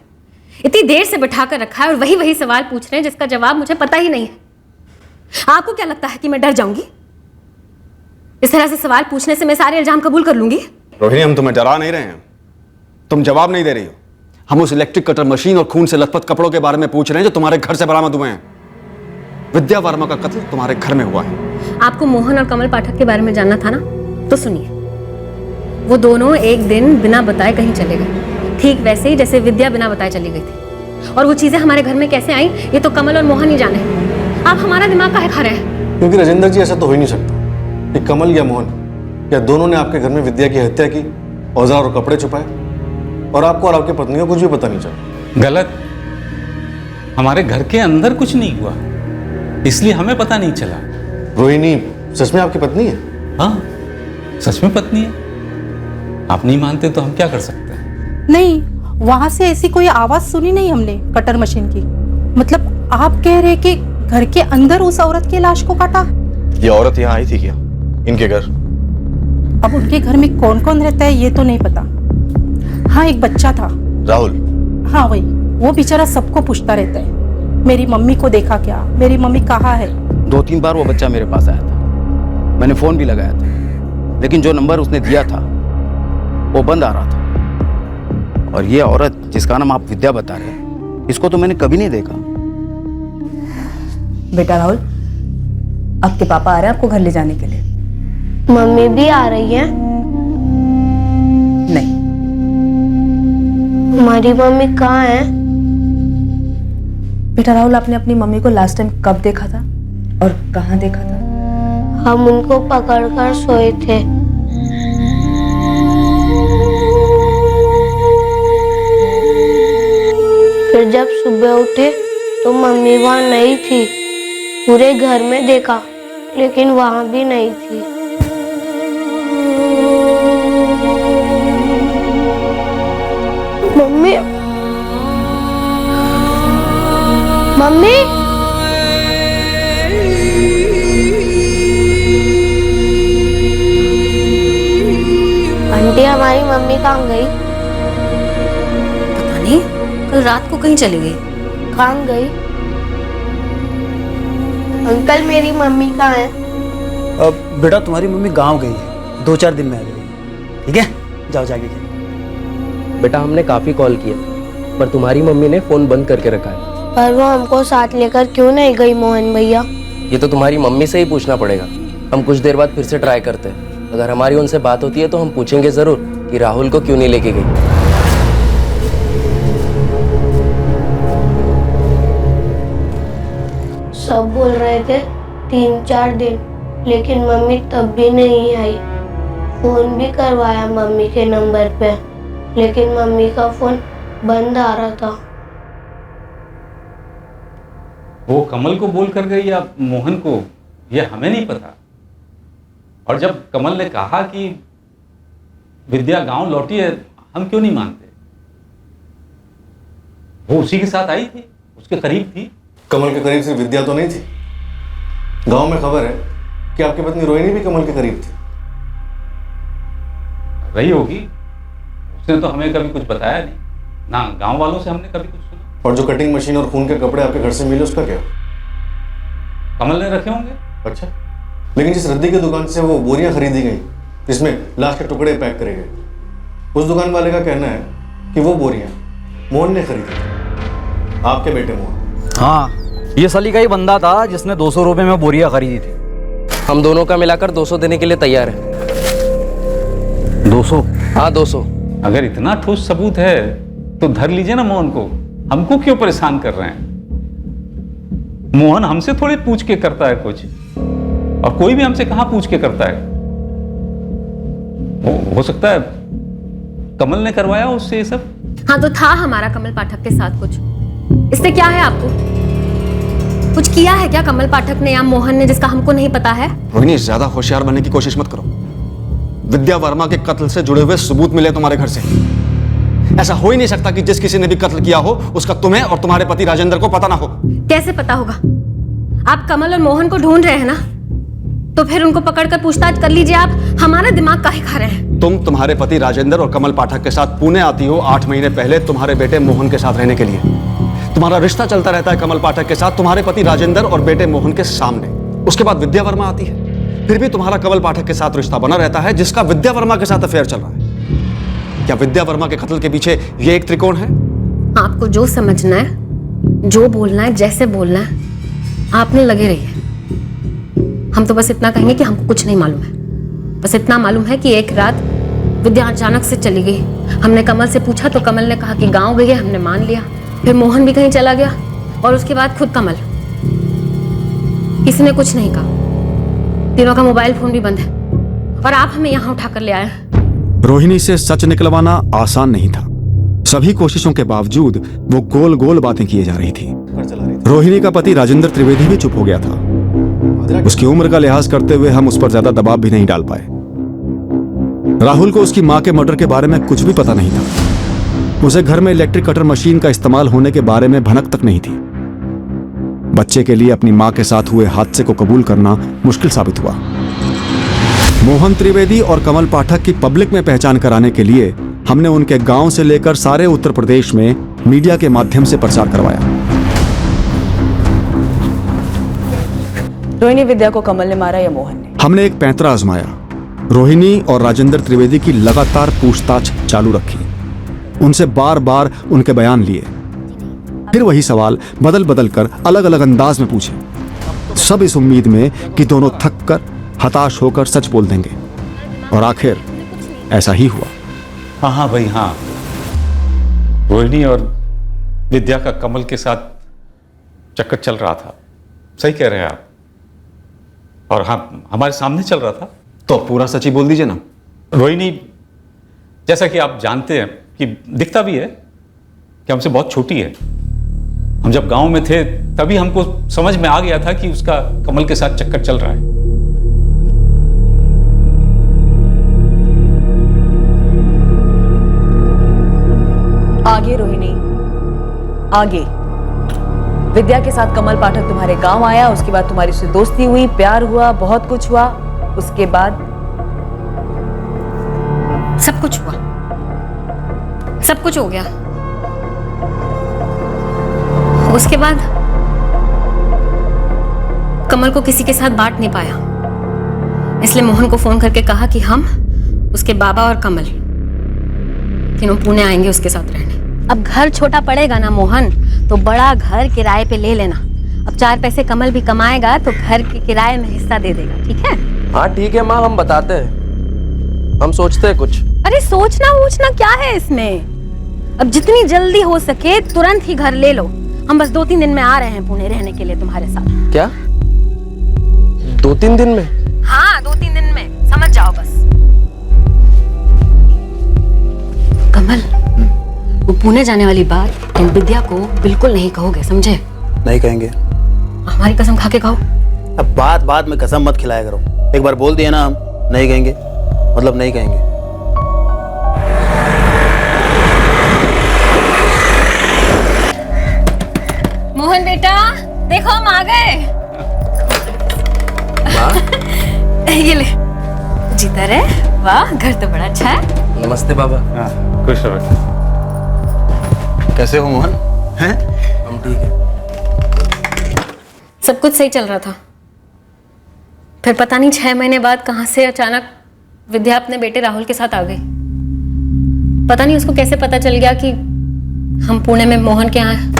इतनी देर से बैठाकर रखा है और वही सवाल पूछ रहे हैं जिसका जवाब मुझे पता ही नहीं है। आपको क्या लगता है कि मैं डर जाऊंगी? इस तरह से सवाल पूछने से मैं सारे इल्जाम कबूल कर लूंगी? रोहिणी हम तुम्हें डरा नहीं रहे हैं, तुम जवाब नहीं दे रही हो। हम उस इलेक्ट्रिक कटर मशीन और खून से लथपथ कपड़ों के बारे में पूछ रहे हैं जो तुम्हारे घर से बरामद हुए हैं। विद्या वर्मा का कत्ल तुम्हारे घर में हुआ है। आपको मोहन और कमल पाठक के बारे में जानना था ना, तो सुनिए। वो दोनों एक दिन बिना बताए कहीं चले गए, ठीक वैसे ही जैसे विद्या बिना बताए चली गई थी। और वो चीजें हमारे घर में कैसे आई ये तो कमल और मोहन ही जाने। आप हमारा दिमाग काहे खा रहे हैं? क्योंकि राजेंद्र जी ऐसा तो हो ही नहीं सकता कि कमल या मोहन या दोनों ने आपके घर में विद्या की हत्या की, औजार और कपड़े छुपाए, और आपको और आपकी पत्नी को कुछ भी पता नहीं चला। गलत, हमारे घर के अंदर कुछ नहीं हुआ, इसलिए हमें पता नहीं चला। रोहिणी सच में आपकी पत्नी है? हाँ सच में पत्नी है। आप नहीं मानते तो हम क्या कर सकते हैं? नहीं, वहां से ऐसी कोई आवाज सुनी नहीं हमने कटर मशीन की। मतलब आप कह रहे कि घर के अंदर उस औरत की लाश को काटा? ये औरत यहाँ आई थी क्या इनके घर? अब उनके घर में कौन कौन रहता है ये तो नहीं पता। हाँ एक बच्चा था, राहुल। हाँ वही, वो बेचारा सबको पूछता रहता है, मेरी मम्मी को देखा क्या, मेरी मम्मी कहाँ है। 2-3 बार वो बच्चा मेरे पास आया था, मैंने फोन भी लगाया था, लेकिन जो नंबर उसने दिया था वो बंद आ रहा था। और ये औरत जिसका नाम आप विद्या बता रहे हैं, इसको तो मैंने कभी नहीं देखा। बेटा राहुल, आपके पापा आ रहे हैं आपको घर ले जाने के लिए। मम्मी भी आ रही है? नहीं। हमारी मम्मी कहाँ है? बेटा राहुल, आपने अपनी मम्मी को लास्ट टाइम कब देखा था और कहाँ देखा था? हम उनको पकड़कर सोए थे। फिर जब सुबह उठे तो मम्मी वहाँ नहीं थी। पूरे घर में देखा लेकिन वहाँ भी नहीं थी। मम्मी, मम्मी, आंटी हमारी मम्मी कहाँ गई? पता नहीं, कल रात को कहीं चली गई। कहाँ गई? अंकल मेरी मम्मी कहाँ है? अब बेटा तुम्हारी मम्मी गांव गई है, 2-4 दिन में आ जाएगी। ठीक है, जाओ जाके खेलो। बेटा हमने काफी कॉल किया पर तुम्हारी मम्मी ने फोन बंद करके रखा है। पर वो हमको साथ लेकर क्यों नहीं गई मोहन भैया? ये तो तुम्हारी मम्मी से ही पूछना पड़ेगा। हम कुछ देर बाद फिर से ट्राई करते हैं। अगर हमारी उनसे बात होती है तो हम पूछेंगे जरूर कि राहुल को क्यों नहीं लेके गई। सब बोल रहे थे 3-4 दिन, लेकिन मम्मी तब भी नहीं आई। फोन भी करवाया मम्मी के नंबर पे, लेकिन मम्मी का फोन बंद आ रहा था। वो कमल को बोल कर गई या मोहन को, ये हमें नहीं पता। और जब कमल ने कहा कि विद्या गांव लौटी है, हम क्यों नहीं मानते? वो उसी के साथ आई थी, उसके करीब थी। कमल के करीब सिर्फ विद्या तो नहीं थी। गांव में खबर है कि आपकी पत्नी रोहिणी भी कमल के करीब थी। रही होगी, उसने तो हमें कभी कुछ बताया नहीं ना, गांव वालों से हमने कभी कुछ सुना। और जो कटिंग मशीन और खून के कपड़े आपके घर से मिले उसका क्या? कमल ने रखे होंगे। अच्छा, लेकिन जिस रद्दी की दुकान से वो बोरियां खरीदी गई जिसमें लाश के टुकड़े पैक करे गए, उस दुकान वाले का कहना है कि वो बोरियां मोहन ने खरीदी थी, आपके बेटे मोहन। हाँ, ये सली का ही बंदा था जिसने 200 रुपए में बोरियां खरीदी थी। हम दोनों का मिलाकर 200 देने के लिए तैयार है। 200? हाँ 200। अगर इतना ठोस सबूत है तो धर लीजिए ना मोहन को, हमको क्यों परेशान कर रहे हैं? मोहन हमसे थोड़ी पूछ के करता है कुछ, और कोई भी हमसे कहां पूछ के करता है। हो सकता है कमल ने करवाया उससे ये सब। हाँ तो था हमारा कमल पाठक के साथ कुछ, इससे क्या है आपको? कुछ किया है क्या कमल पाठक ने या मोहन ने जिसका हमको नहीं पता है? रोहिणी, ज्यादा होशियार बनने की कोशिश मत करो। विद्या वर्मा के कत्ल से जुड़े हुए सबूत मिले तुम्हारे घर से। ऐसा हो ही नहीं सकता कि जिस किसी ने भी कत्ल किया हो उसका तुम्हें और तुम्हारे पति राजेंद्र को पता ना हो। कैसे पता होगा? आप कमल और मोहन को ढूंढ रहे हैं ना, तो फिर उनको पकड़कर पूछताछ कर लीजिए। आप हमारा दिमाग काहे खा रहे हैं? तुम तुम्हारे पति राजेंद्र और कमल पाठक के साथ पुणे आती हो 8 महीने पहले तुम्हारे बेटे मोहन के साथ रहने के लिए। तुम्हारा रिश्ता चलता रहता है कमल पाठक के साथ तुम्हारे पति राजेंद्र और बेटे मोहन के सामने। उसके बाद विद्या वर्मा आती है, फिर भी तुम्हारा कमल पाठक के साथ रिश्ता बना रहता है जिसका विद्या वर्मा के साथ अफेयर चल रहा है। क्या विद्या वर्मा के कत्ल के पीछे ये एक त्रिकोण है? आपको जो समझना है, जो बोलना है, जैसे बोलना है, आपने लगे रहिए। हम तो बस इतना कहेंगे कि हमको कुछ नहीं मालूम है। बस इतना मालूम है कि एक रात विद्या अचानक से चली गई। हमने कमल से पूछा तो कमल ने कहा कि गांव गई है, हमने मान लिया। फिर मोहन भी कहीं चला गया और उसके बाद खुद कमल। किसी ने कुछ नहीं कहा। तीनों का मोबाइल फोन भी बंद है और आप हमें यहाँ उठाकर ले आए। रोहिणी से सच निकलवाना आसान नहीं था। सभी कोशिशों के बावजूद वो गोल गोल बातें किए जा रही थी। रोहिणी का पति राजेंद्र त्रिवेदी भी चुप हो गया था। उसकी उम्र का लिहाज करते हुए हम उस पर ज्यादा दबाव भी नहीं डाल पाए। राहुल को उसकी मां के मर्डर के बारे में कुछ भी पता नहीं था। उसे घर में इलेक्ट्रिक कटर मशीन का इस्तेमाल होने के बारे में भनक तक नहीं थी। बच्चे के लिए अपनी मां के साथ हुए हादसे को कबूल करना मुश्किल साबित हुआ। मोहन त्रिवेदी और कमल पाठक की पब्लिक में पहचान कराने के लिए हमने उनके गांव से लेकर सारे उत्तर प्रदेश में मीडिया के माध्यम से प्रचार करवाया। रोहिणी विद्या को कमल ने मारा या मोहन ने? हमने एक पैंतरा आजमाया। रोहिणी और राजेंद्र त्रिवेदी की लगातार पूछताछ चालू रखी। उनसे बार बार उनके बयान लिए, फिर वही सवाल बदल बदल कर अलग अलग अंदाज में पूछे। सब इस उम्मीद में कि दोनों थक कर हताश होकर सच बोल देंगे, और आखिर ऐसा ही हुआ। हाँ हाँ भाई हाँ, रोहिणी और विद्या का कमल के साथ चक्कर चल रहा था। सही कह रहे हैं आप, और हाँ हमारे सामने चल रहा था। तो पूरा सच ही बोल दीजिए ना। रोहिणी, जैसा कि आप जानते हैं कि दिखता भी है कि हमसे बहुत छोटी है। हम जब गांव में थे तभी हमको समझ में आ गया था कि उसका कमल के साथ चक्कर चल रहा है। आगे रोहिणी, आगे। विद्या के साथ कमल पाठक तुम्हारे गांव आया, उसके बाद तुम्हारी उससे दोस्ती हुई, प्यार हुआ, बहुत कुछ हुआ। उसके बाद सब कुछ हुआ, सब कुछ हो गया। उसके बाद कमल को किसी के साथ बांट नहीं पाया, इसलिए मोहन को फोन करके कहा कि हम, उसके बाबा और कमल तीनों पुणे आएंगे उसके साथ रहने। अब घर छोटा पड़ेगा ना मोहन, तो बड़ा घर किराए पे ले लेना। अब 4 पैसे कमल भी कमाएगा तो घर के किराए में हिस्सा दे देगा, ठीक है? हाँ ठीक है माँ, हम बताते हैं, हम सोचते हैं कुछ। अरे सोचना वोचना क्या है इसमें? अब जितनी जल्दी हो सके तुरंत ही घर ले लो। हम बस 2-3 दिन में आ रहे हैं पुणे रहने के लिए तुम्हारे साथ। क्या 2-3 दिन में? हाँ 2-3 दिन में, समझ जाओ बस। कमल, वो पुणे जाने वाली बात तुम विद्या को बिल्कुल नहीं कहोगे, समझे? नहीं कहेंगे। हमारी कसम खा के कहो। अब बात में कसम मत खिलाया करो। एक बार बोल दिया ना हम नहीं कहेंगे, मतलब नहीं कहेंगे। मोहन बेटा देखो हम आ गए। ये ले, जीता रहे। वाह, घर तो बड़ा अच्छा है। नमस्ते बाबा। खुश रहो। कैसे हो मोहन? हैं? हम ठीक है। सब कुछ सही चल रहा था, फिर पता नहीं 6 महीने बाद कहां से अचानक विद्या अपने बेटे राहुल के साथ आ गई। पता नहीं उसको कैसे पता चल गया कि हम पुणे में मोहन के यहाँ हैं।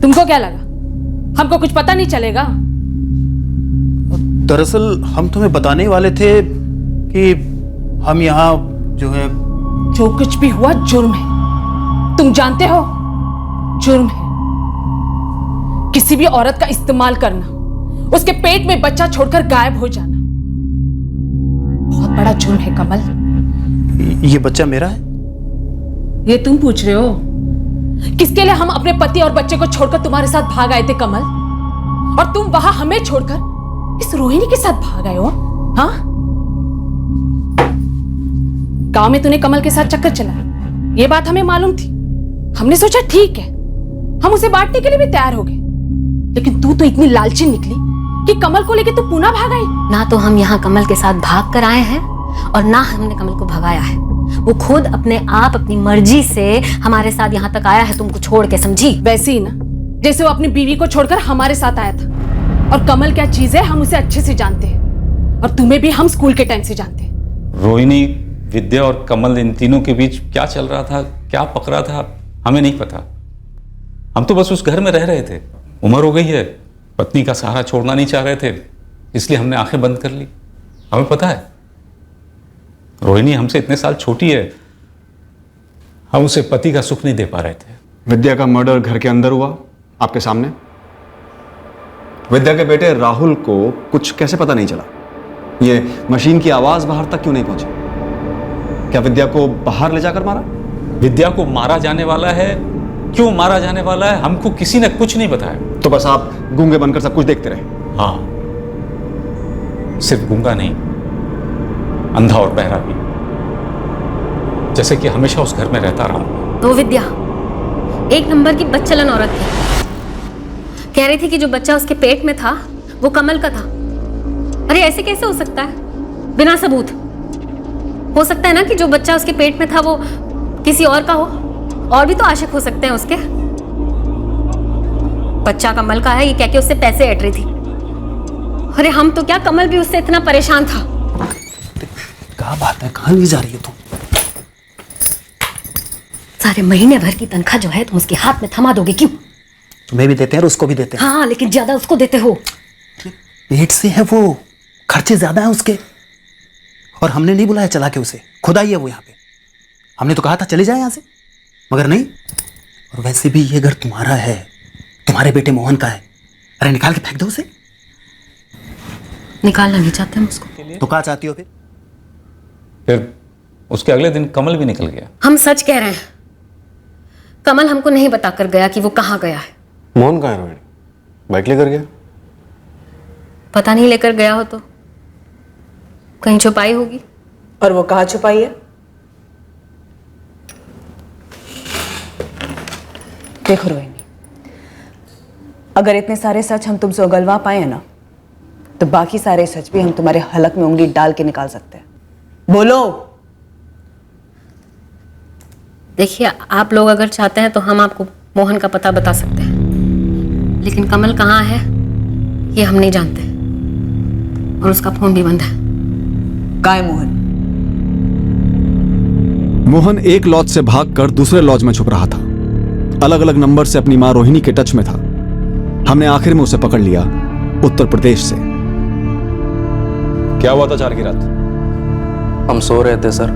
तुमको क्या लगा हमको कुछ पता नहीं चलेगा? दरअसल हम तुम्हें बताने वाले थे कि हम यहाँ जो है, जो कुछ भी हुआ जुर्म है, तुम जानते हो जुर्म है। किसी भी औरत का इस्तेमाल करना, उसके पेट में बच्चा छोड़कर गायब हो जाना बहुत बड़ा जुर्म है कमल। ये बच्चा मेरा है? ये तुम पूछ रहे हो? किसके लिए हम अपने पति और बच्चे को छोड़कर तुम्हारे साथ भाग आए थे कमल, और तुम वहां हमें छोड़कर इस रोहिणी के साथ भाग आए हो? हाँ, गांव में तूने कमल के साथ चक्कर चलाया, ये बात हमें मालूम थी। हमने सोचा ठीक है, हम उसे बांटने के लिए भी तैयार हो गए, लेकिन तू तो इतनी लालची निकली कि कमल को लेके तू पुनः भाग आई। ना तो हम यहाँ कमल के साथ भाग कर आए हैं और ना हमने कमल को भगाया है। वो खुद अपने आप अपनी मर्जी से हमारे साथ यहाँ तक आया है तुमको छोड़ के, समझी? वैसे ही ना जैसे वो अपनी बीवी को छोड़कर हमारे साथ आया था। और कमल क्या चीज है हम उसे अच्छे से जानते हैं, और तुम्हें भी हम स्कूल के टाइम से जानते हैं। रोहिणी, विद्या और कमल, इन तीनों के बीच क्या चल रहा था, क्या पक रहा था, हमें नहीं पता। हम तो बस उस घर में रह रहे थे। उम्र हो गई है, पत्नी का सहारा छोड़ना नहीं चाह रहे थे, इसलिए हमने आंखें बंद कर ली। हमें पता है रोहिणी हमसे इतने साल छोटी है, हम उसे पति का सुख नहीं दे पा रहे थे। विद्या का मर्डर घर के अंदर हुआ आपके सामने। विद्या के बेटे राहुल को कुछ कैसे पता नहीं चला? ये मशीन की आवाज बाहर तक क्यों नहीं पहुंची? क्या विद्या को बाहर ले जाकर मारा? विद्या को मारा जाने वाला है, क्यों मारा जाने वाला है, हमको किसी ने कुछ नहीं बताया। तो बस आप गूंगे बनकर सब कुछ देखते रहे? हाँ, सिर्फ गूंगा नहीं, अंधा और बहरा भी, जैसे कि हमेशा उस घर में रहता रहा। तो विद्या एक नंबर की बदचलन औरत थी। कह रही थी कि जो बच्चा उसके पेट में था वो कमल का था। अरे ऐसे कैसे हो सकता है बिना सबूत? हो सकता है ना कि जो बच्चा उसके पेट में था वो किसी और का हो, और भी तो आशिक हो सकते हैं उसके। बच्चा कमल का है ये कह के उससे पैसे ऐट रही थी। अरे हम तो क्या, कमल भी उससे इतना परेशान था। क्या बात है, कहां ले जा रही है तुम? सारे महीने भर की तनख्वाह जो है तुम उसके हाथ में थमा दोगे क्यों? तुम्हें भी देते हैं और उसको भी देते हैं। हाँ लेकिन ज्यादा उसको देते हो। पेट से है वो, खर्चे ज्यादा हैं उसके। और हमने नहीं बुलाया चला के उसे, खुद आई है वो यहाँ पे। हमने तो कहा था चले जाए यहाँ से, मगर नहीं। और वैसे भी ये घर तुम्हारा है, तुम्हारे बेटे मोहन का है। अरे निकाल के फेंक दो उसे। निकालना नहीं चाहते हम उसको। तो कहाँ चाहती हो फिर? फिर उसके अगले दिन कमल भी निकल गया। हम सच कह रहे हैं, कमल हमको नहीं बताकर गया कि वो कहाँ गया है। मोहन कहाँ है रोहिणी? बाइक लेकर गया? पता नहीं लेकर गया हो तो कहीं छुपाई होगी। और वो कहाँ छुपाई है? देखो रोहिणी, अगर इतने सारे सच हम तुमसे उगलवा पाए ना, तो बाकी सारे सच भी हम तुम्हारे हलक में उंगली डाल के निकाल सकते हैं। बोलो। देखिए, आप लोग अगर चाहते हैं तो हम आपको मोहन का पता बता सकते हैं, लेकिन कमल कहाँ है ये हम नहीं जानते, और उसका फोन भी बंद है। कहाँ है मोहन? मोहन एक लॉज से भागकर दूसरे लॉज में छुप रहा था। अलग अलग नंबर से अपनी मां रोहिणी के टच में था। हमने आखिर में उसे पकड़ लिया, उत्तर प्रदेश से। क्या हुआ था 4 की रात? हम सो रहे थे सर।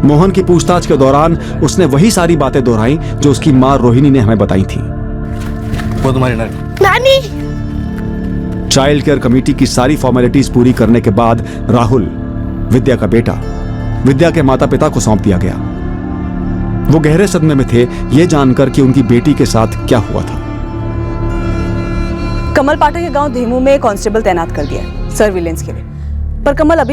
मोहन की पूछताछ के दौरान उसने वही सारी बातें दोहराई जो उसकी मां रोहिणी ने हमें बताई थी। वो तुम्हारी नानी। चाइल्ड केयर कमेटी की सारी फॉर्मेलिटीज पूरी करने के बाद राहुल, विद्या का बेटा, विद्या के माता पिता को सौंप दिया गया। वो गहरे सदमे में थे ये जानकर कि उनकी बेटी के साथ क्या हुआ था। कमल पाठक के गांव धेमू में कांस्टेबल तैनात कर दिया है सर्विलेंस के लिए, पर कमल अभी